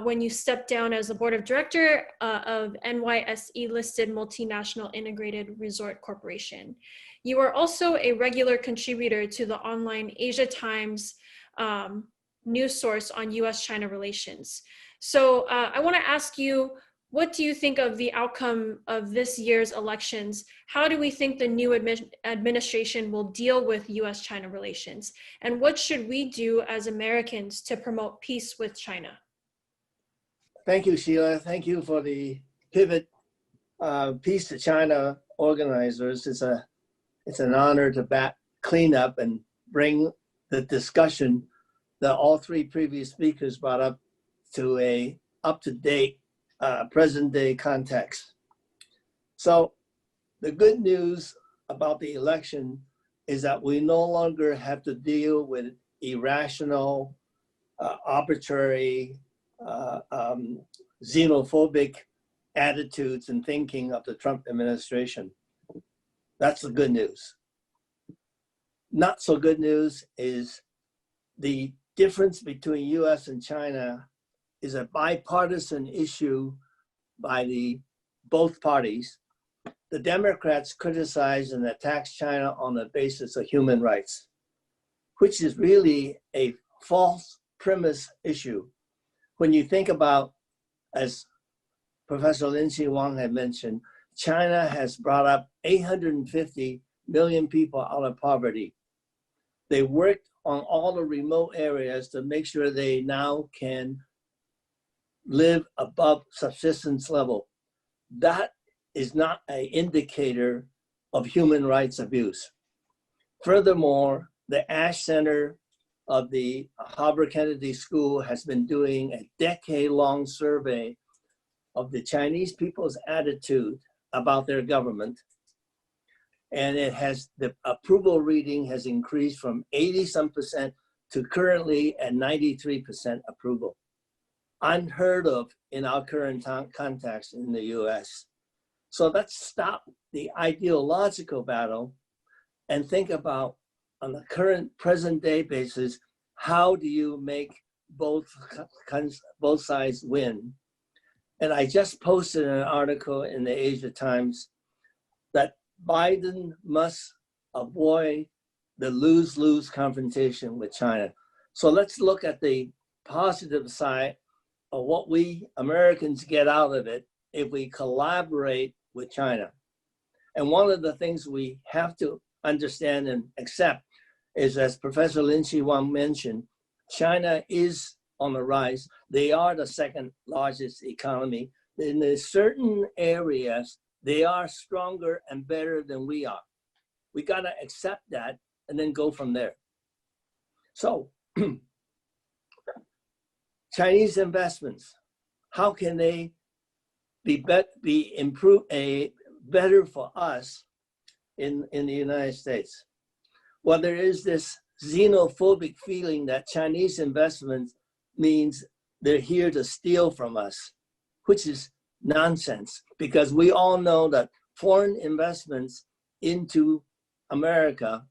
when you stepped down as the board of director of NYSE-listed multinational integrated resort corporation. You are also a regular contributor to the online Asia Times news source on US-China relations. So I want to ask you, what do you think of the outcome of this year's elections? How do we think the new administration will deal with US-China relations? And what should we do as Americans to promote peace with China? Thank you, Sheila. Thank you for the Pivot Peace to China organizers. It's an honor to clean up and bring the discussion that all three previous speakers brought up to a up-to-date present-day context. So the good news about the election is that we no longer have to deal with irrational, arbitrary, xenophobic attitudes and thinking of the Trump administration. That's the good news. Not so good news is the difference between US and China is a bipartisan issue by both parties. The Democrats criticize and attack China on the basis of human rights, which is really a false premise issue. When you think about, as Professor Lin-Chi Wang had mentioned, China has brought up 850 million people out of poverty. They worked on all the remote areas to make sure they now can live above subsistence level. That is not an indicator of human rights abuse. Furthermore, the Ash Center of the Harvard Kennedy School has been doing a decade-long survey of the Chinese people's attitude about their government. And the approval reading has increased from 80-some% to currently at 93% approval. Unheard of in our current context in the US. So let's stop the ideological battle and think about, on the current present day basis, how do you make both sides win? And I just posted an article in the Asia Times that Biden must avoid the lose-lose confrontation with China. So let's look at the positive side of what we Americans get out of it if we collaborate with China. And one of the things we have to understand and accept is, as Professor Lin-Chi Wang mentioned, China is on the rise. They are the second largest economy. In certain areas, they are stronger and better than we are. We gotta accept that and then go from there. So, Chinese investments, how can they be better for us in the United States? Well, there is this xenophobic feeling that Chinese investments means they're here to steal from us, which is nonsense, because we all know that foreign investments into America,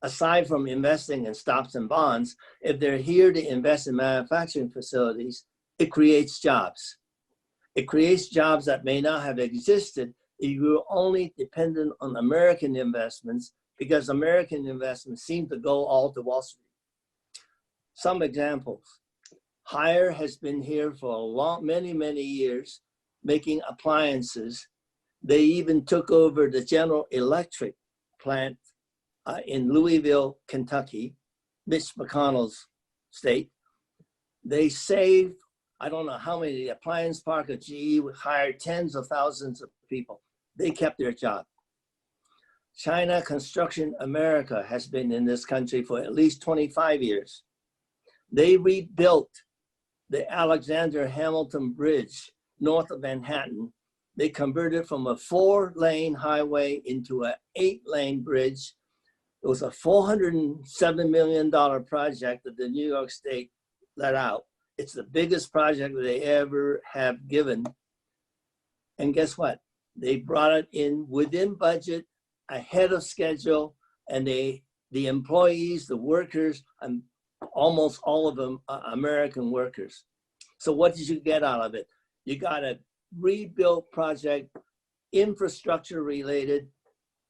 aside from investing in stocks and bonds, if they're here to invest in manufacturing facilities, it creates jobs. It creates jobs that may not have existed if you were only dependent on American investments, because American investments seem to go all to Wall Street. Some examples. Haier has been here for many years, making appliances. They even took over the General Electric plant in Louisville, Kentucky, Mitch McConnell's state. They saved, I don't know how many, the appliance park of GE hired tens of thousands of people. They kept their job. China Construction America has been in this country for at least 25 years. They rebuilt the Alexander Hamilton Bridge north of Manhattan. They converted from a 4-lane highway into an 8-lane bridge. It was a $407 million project that the New York State let out. It's the biggest project that they ever have given. And guess what? They brought it in within budget, ahead of schedule, and the employees, the workers, and almost all of them are American workers. So what did you get out of it? You got a rebuilt project, infrastructure related,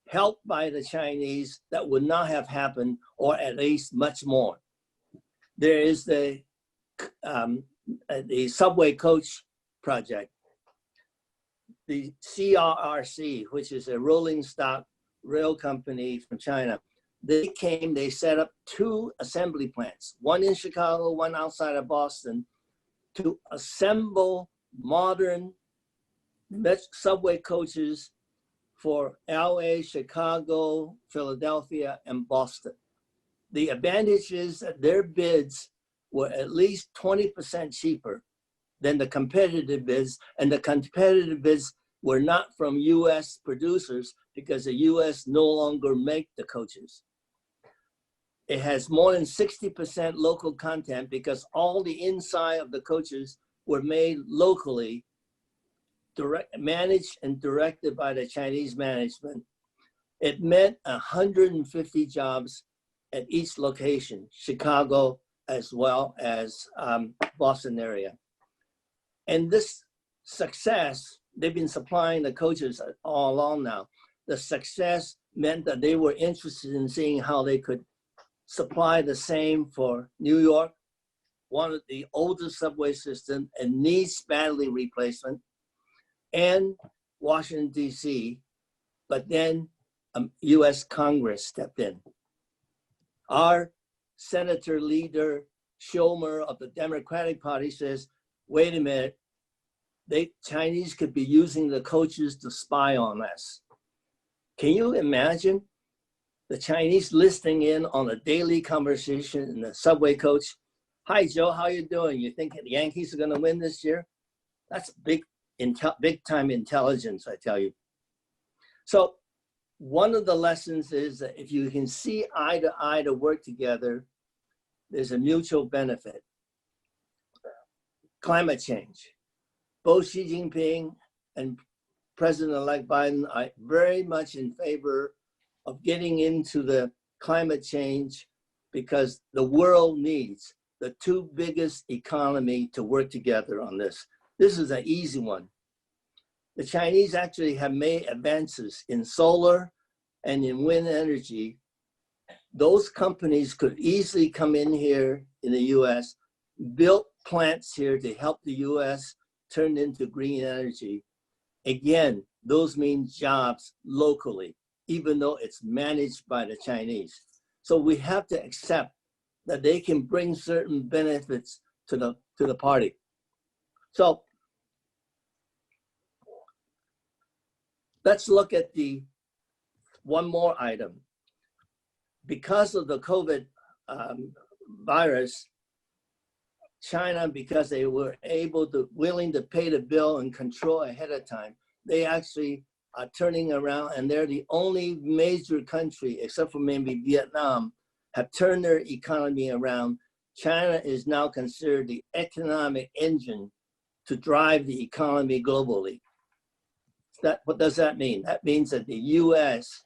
helped by the Chinese, that would not have happened, or at least much more. There is the subway coach project. The CRRC, which is a rolling stock rail company from China, they set up 2 assembly plants, one in Chicago, one outside of Boston, to assemble modern subway coaches for LA, Chicago, Philadelphia, and Boston. The advantage is that their bids were at least 20% cheaper than the competitive bids, and the competitive bids were not from US producers because the US no longer make the coaches. It has more than 60% local content because all the inside of the coaches were made locally managed and directed by the Chinese management. It meant 150 jobs at each location, Chicago as well as Boston area. And this success, they've been supplying the coaches all along now. The success meant that they were interested in seeing how they could supply the same for New York, one of the oldest subway systems and needs badly replacement, and Washington, D.C., but then U.S. Congress stepped in. Our Senator leader, Schumer of the Democratic Party says, wait a minute, Chinese could be using the coaches to spy on us. Can you imagine the Chinese listening in on a daily conversation in the subway coach? Hi, Joe, how you doing? You think the Yankees are gonna win this year? That's big time intelligence, I tell you. So one of the lessons is that if you can see eye to eye to work together, there's a mutual benefit. Climate change. Both Xi Jinping and President-elect Biden are very much in favor of getting into the climate change because the world needs the two biggest economy to work together on this. This is an easy one. The Chinese actually have made advances in solar and in wind energy. Those companies could easily come in here in the US, build plants here to help the US turn into green energy. Again, those mean jobs locally, even though it's managed by the Chinese. So we have to accept that they can bring certain benefits to the party. So let's look at the one more item. Because of the COVID virus, China, because they were willing to pay the bill and control ahead of time, they actually are turning around, and they're the only major country, except for maybe Vietnam, have turned their economy around. China is now considered the economic engine to drive the economy globally. What does that mean? That means that the US,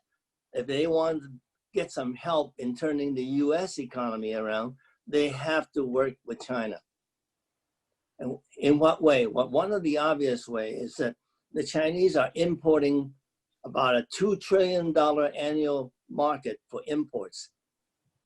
if they want to get some help in turning the US economy around, they have to work with China. And in what way? Well, one of the obvious ways is that the Chinese are importing about a $2 trillion annual market for imports.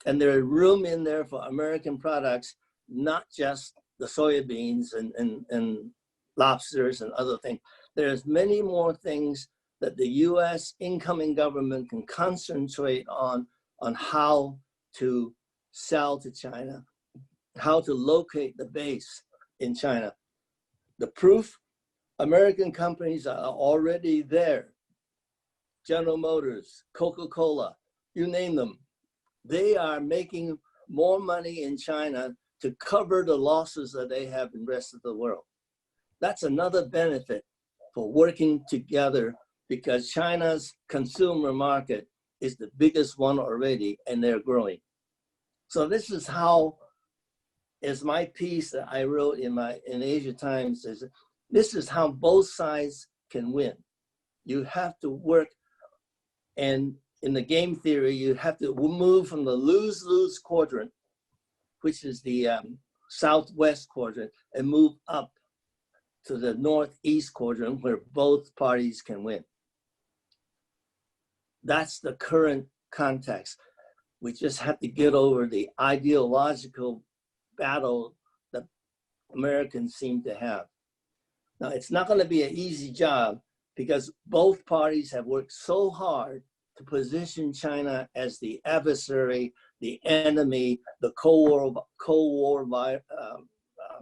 And there is room in there for American products, not just the soybeans and lobsters and other things. There's many more things that the US incoming government can concentrate on how to sell to China, how to locate the base in China. The proof, American companies are already there. General Motors, Coca-Cola, you name them. They are making more money in China to cover the losses that they have in the rest of the world. That's another benefit for working together, because China's consumer market is the biggest one already, and they're growing. So this is how, as my piece that I wrote in Asia Times, is this is how both sides can win. You have to work, and in the game theory, you have to move from the lose-lose quadrant, which is the southwest quadrant, and move up to the northeast quadrant where both parties can win. That's the current context. We just have to get over the ideological battle that Americans seem to have. Now, it's not going to be an easy job, because both parties have worked so hard to position China as the adversary, the enemy, the Cold War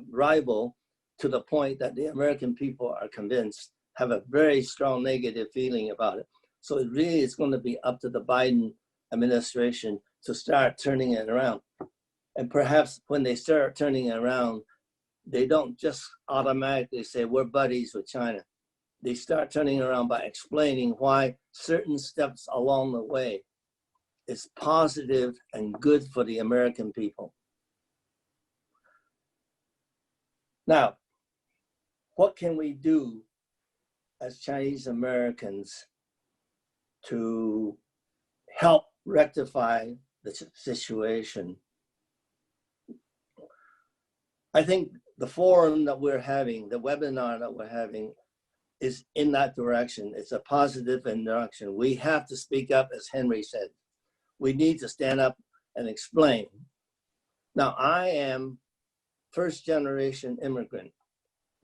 rival, to the point that the American people are convinced, have a very strong negative feeling about it. So it really is going to be up to the Biden administration to start turning it around. And perhaps when they start turning it around, they don't just automatically say, we're buddies with China. They start turning around by explaining why certain steps along the way is positive and good for the American people. Now, what can we do as Chinese Americans to help rectify the situation. I think the forum that we're having, the webinar that we're having, is in that direction. It's a positive direction. We have to speak up, as Henry said. We need to stand up and explain. Now, I am first generation immigrant.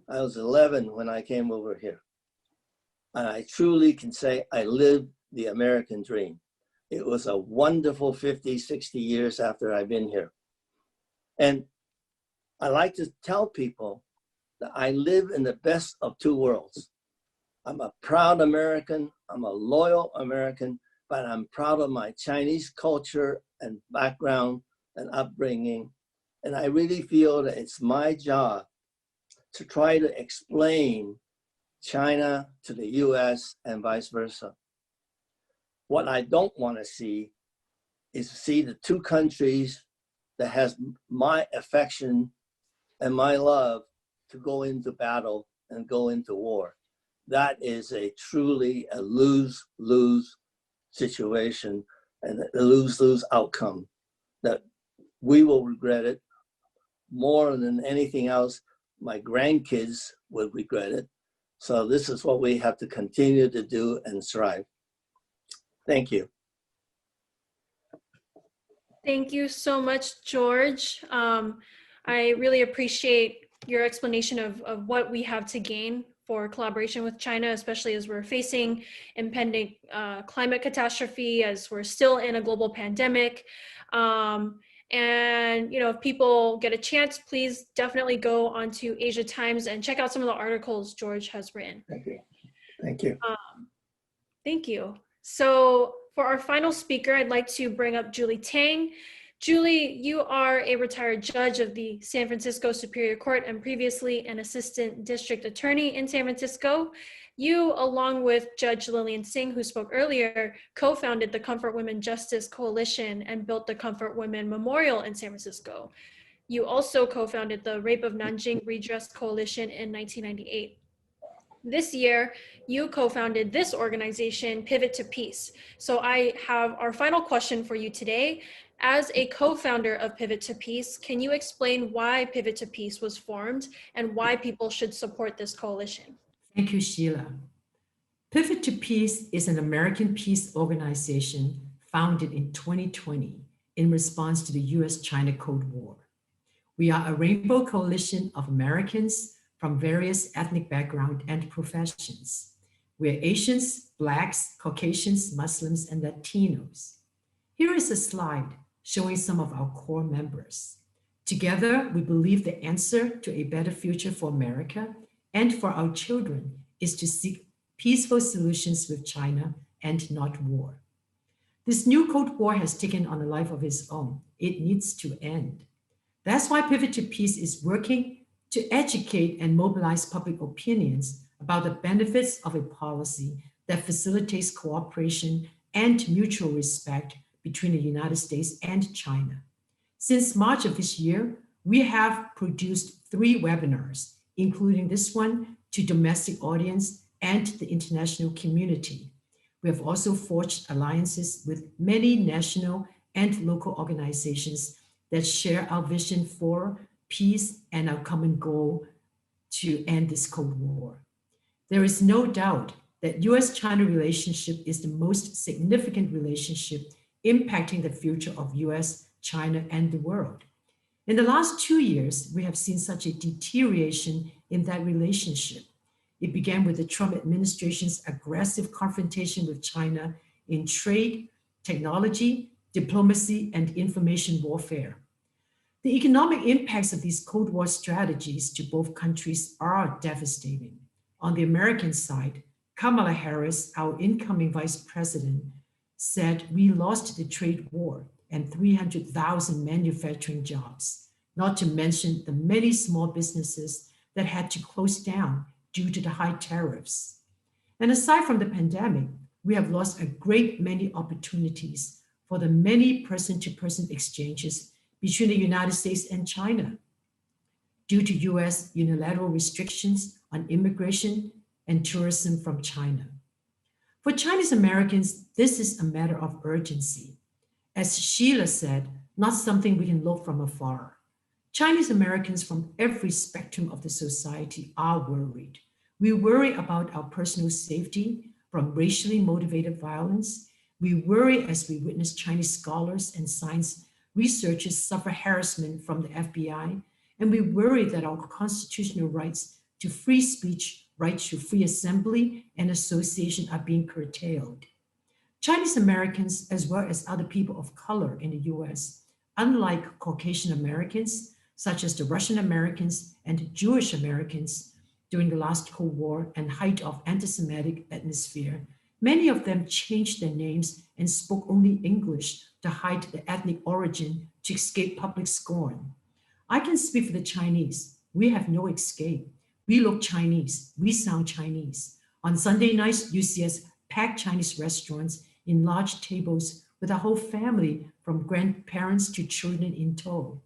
I was 11 when I came over here. And I truly can say I lived the American dream. It was a wonderful 50, 60 years after I've been here. And I like to tell people that I live in the best of two worlds. I'm a proud American, I'm a loyal American, but I'm proud of my Chinese culture and background and upbringing. And I really feel that it's my job to try to explain China to the US and vice versa. What I don't want to see is to see the two countries that has my affection and my love to go into battle and go into war. That is a truly a lose-lose situation and a lose-lose outcome that we will regret it more than anything else. My grandkids would regret it. So this is what we have to continue to do and strive. Thank you. Thank you so much, George. I really appreciate your explanation of what we have to gain for collaboration with China, especially as we're facing impending climate catastrophe, as we're still in a global pandemic. And if people get a chance, please definitely go onto Asia Times and check out some of the articles George has written. Thank you. Thank you. Thank you. So for our final speaker, I'd like to bring up Julie Tang. Julie, you are a retired judge of the San Francisco Superior Court and previously an assistant district attorney in San Francisco. You, along with Judge Lillian Singh, who spoke earlier, co-founded the Comfort Women Justice Coalition and built the Comfort Women Memorial in San Francisco. You also co-founded the Rape of Nanjing Redress Coalition in 1998. This year, you co-founded this organization, Pivot to Peace. So I have our final question for you today. As a co-founder of Pivot to Peace, can you explain why Pivot to Peace was formed and why people should support this coalition? Thank you, Sheila. Pivot to Peace is an American peace organization founded in 2020 in response to the US-China Cold War. We are a rainbow coalition of Americans from various ethnic backgrounds and professions. We're Asians, Blacks, Caucasians, Muslims, and Latinos. Here is a slide showing some of our core members. Together, we believe the answer to a better future for America and for our children is to seek peaceful solutions with China and not war. This new Cold War has taken on a life of its own. It needs to end. That's why Pivot to Peace is working to educate and mobilize public opinions about the benefits of a policy that facilitates cooperation and mutual respect between the United States and China. Since March of this year, we have produced 3 webinars, including this one to domestic audience and the international community. We have also forged alliances with many national and local organizations that share our vision for peace and our common goal to end this Cold War. There is no doubt that US-China relationship is the most significant relationship impacting the future of US, China, and the world. In the last 2 years, we have seen such a deterioration in that relationship. It began with the Trump administration's aggressive confrontation with China in trade, technology, diplomacy, and information warfare. The economic impacts of these Cold War strategies to both countries are devastating. On the American side, Kamala Harris, our incoming vice president, said we lost the trade war and 300,000 manufacturing jobs, not to mention the many small businesses that had to close down due to the high tariffs. And aside from the pandemic, we have lost a great many opportunities for the many person-to-person exchanges between the United States and China. Due to US unilateral restrictions on immigration and tourism from China. For Chinese Americans, this is a matter of urgency. As Sheila said, not something we can look from afar. Chinese Americans from every spectrum of the society are worried. We worry about our personal safety from racially motivated violence. We worry as we witness Chinese scholars and science researchers suffer harassment from the FBI. And we worry that our constitutional rights to free speech, rights to free assembly and association are being curtailed. Chinese Americans, as well as other people of color in the US, unlike Caucasian Americans, such as the Russian Americans and the Jewish Americans during the last Cold War and height of anti-Semitic atmosphere, many of them changed their names and spoke only English to hide their ethnic origin to escape public scorn. I can speak for the Chinese. We have no escape. We look Chinese. We sound Chinese. On Sunday nights, you see us pack Chinese restaurants in large tables with a whole family from grandparents to children in tow.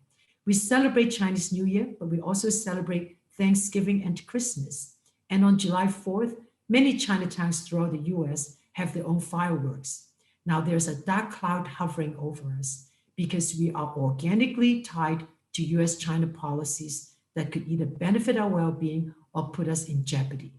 We celebrate Chinese New Year, but we also celebrate Thanksgiving and Christmas. And on July 4th, many Chinatowns throughout the US have their own fireworks. Now there's a dark cloud hovering over us because we are organically tied to US-China policies that could either benefit our well-being or put us in jeopardy.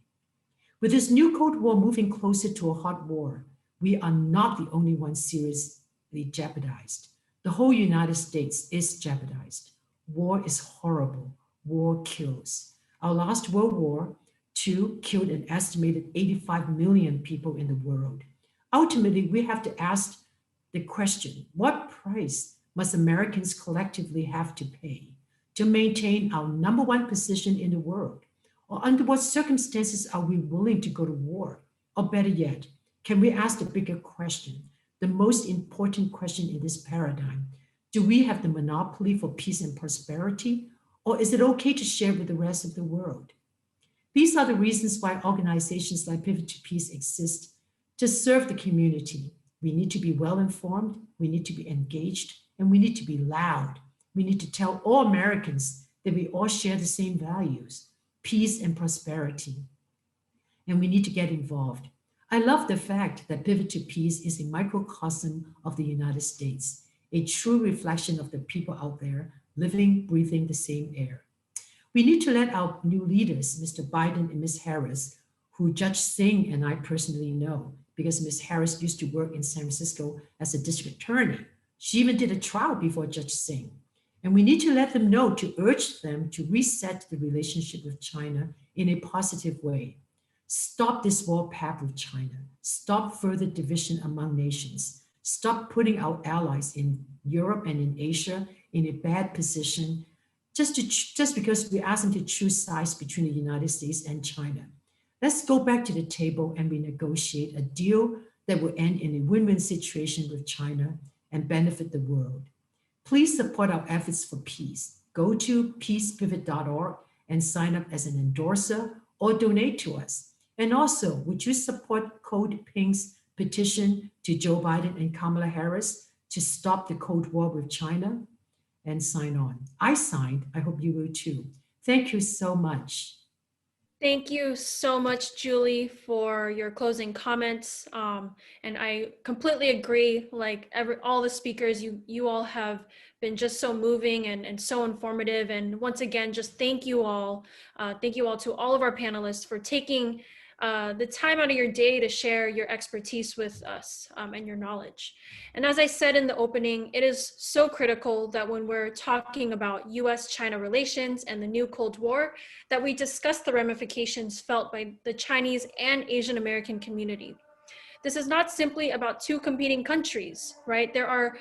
With this new Cold War moving closer to a hot war, we are not the only ones seriously jeopardized. The whole United States is jeopardized. War is horrible. War kills. Our last World War II killed an estimated 85 million people in the world. Ultimately, we have to ask the question, what price must Americans collectively have to pay to maintain our #1 position in the world? Or under what circumstances are we willing to go to war? Or better yet, can we ask the bigger question, the most important question in this paradigm? Do we have the monopoly for peace and prosperity? Or is it okay to share with the rest of the world? These are the reasons why organizations like Pivot to Peace exist, to serve the community. We need to be well-informed, we need to be engaged, and we need to be loud. We need to tell all Americans that we all share the same values, peace and prosperity. And we need to get involved. I love the fact that Pivot to Peace is a microcosm of the United States, a true reflection of the people out there living, breathing the same air. We need to let our new leaders, Mr. Biden and Ms. Harris, who Judge Singh and I personally know, because Ms. Harris used to work in San Francisco as a district attorney. She even did a trial before Judge Singh. And we need to let them know, to urge them to reset the relationship with China in a positive way. Stop this war path with China. Stop further division among nations. Stop putting our allies in Europe and in Asia in a bad position just because we ask them to choose sides between the United States and China. Let's go back to the table and we negotiate a deal that will end in a win-win situation with China and benefit the world. Please support our efforts for peace. Go to peacepivot.org and sign up as an endorser or donate to us. And also, would you support Code Pink's petition to Joe Biden and Kamala Harris to stop the Cold War with China? And sign on. I signed. I hope you will too. Thank you so much. Thank you so much, Julie, for your closing comments. And I completely agree. Like all the speakers, you all have been just so moving and so informative. And once again, just thank you all. Thank you all to all of our panelists for taking the time out of your day to share your expertise with us and your knowledge. And as I said in the opening, it is so critical that when we're talking about US-China relations and the new Cold War, that we discuss the ramifications felt by the Chinese and Asian American community. This is not simply about two competing countries, right? There are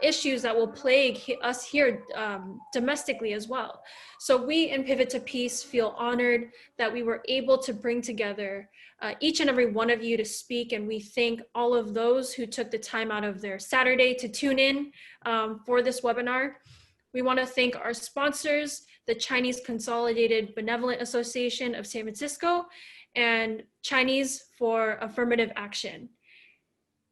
issues that will plague us here domestically as well. So we in Pivot to Peace feel honored that we were able to bring together each and every one of you to speak, and we thank all of those who took the time out of their Saturday to tune in for this webinar. We want to thank our sponsors, the Chinese Consolidated Benevolent Association of San Francisco, and Chinese for Affirmative Action.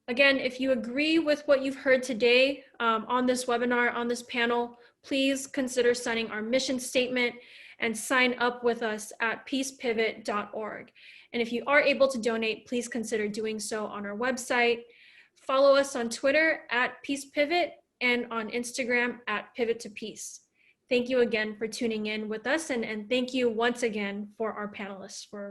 Again, if you agree with what you've heard today on this webinar, on this panel, please consider signing our mission statement and sign up with us at peacepivot.org. And if you are able to donate, please consider doing so on our website. Follow us on Twitter at peacepivot and on Instagram at pivot to peace. Thank you again for tuning in with us, and thank you once again for our panelists for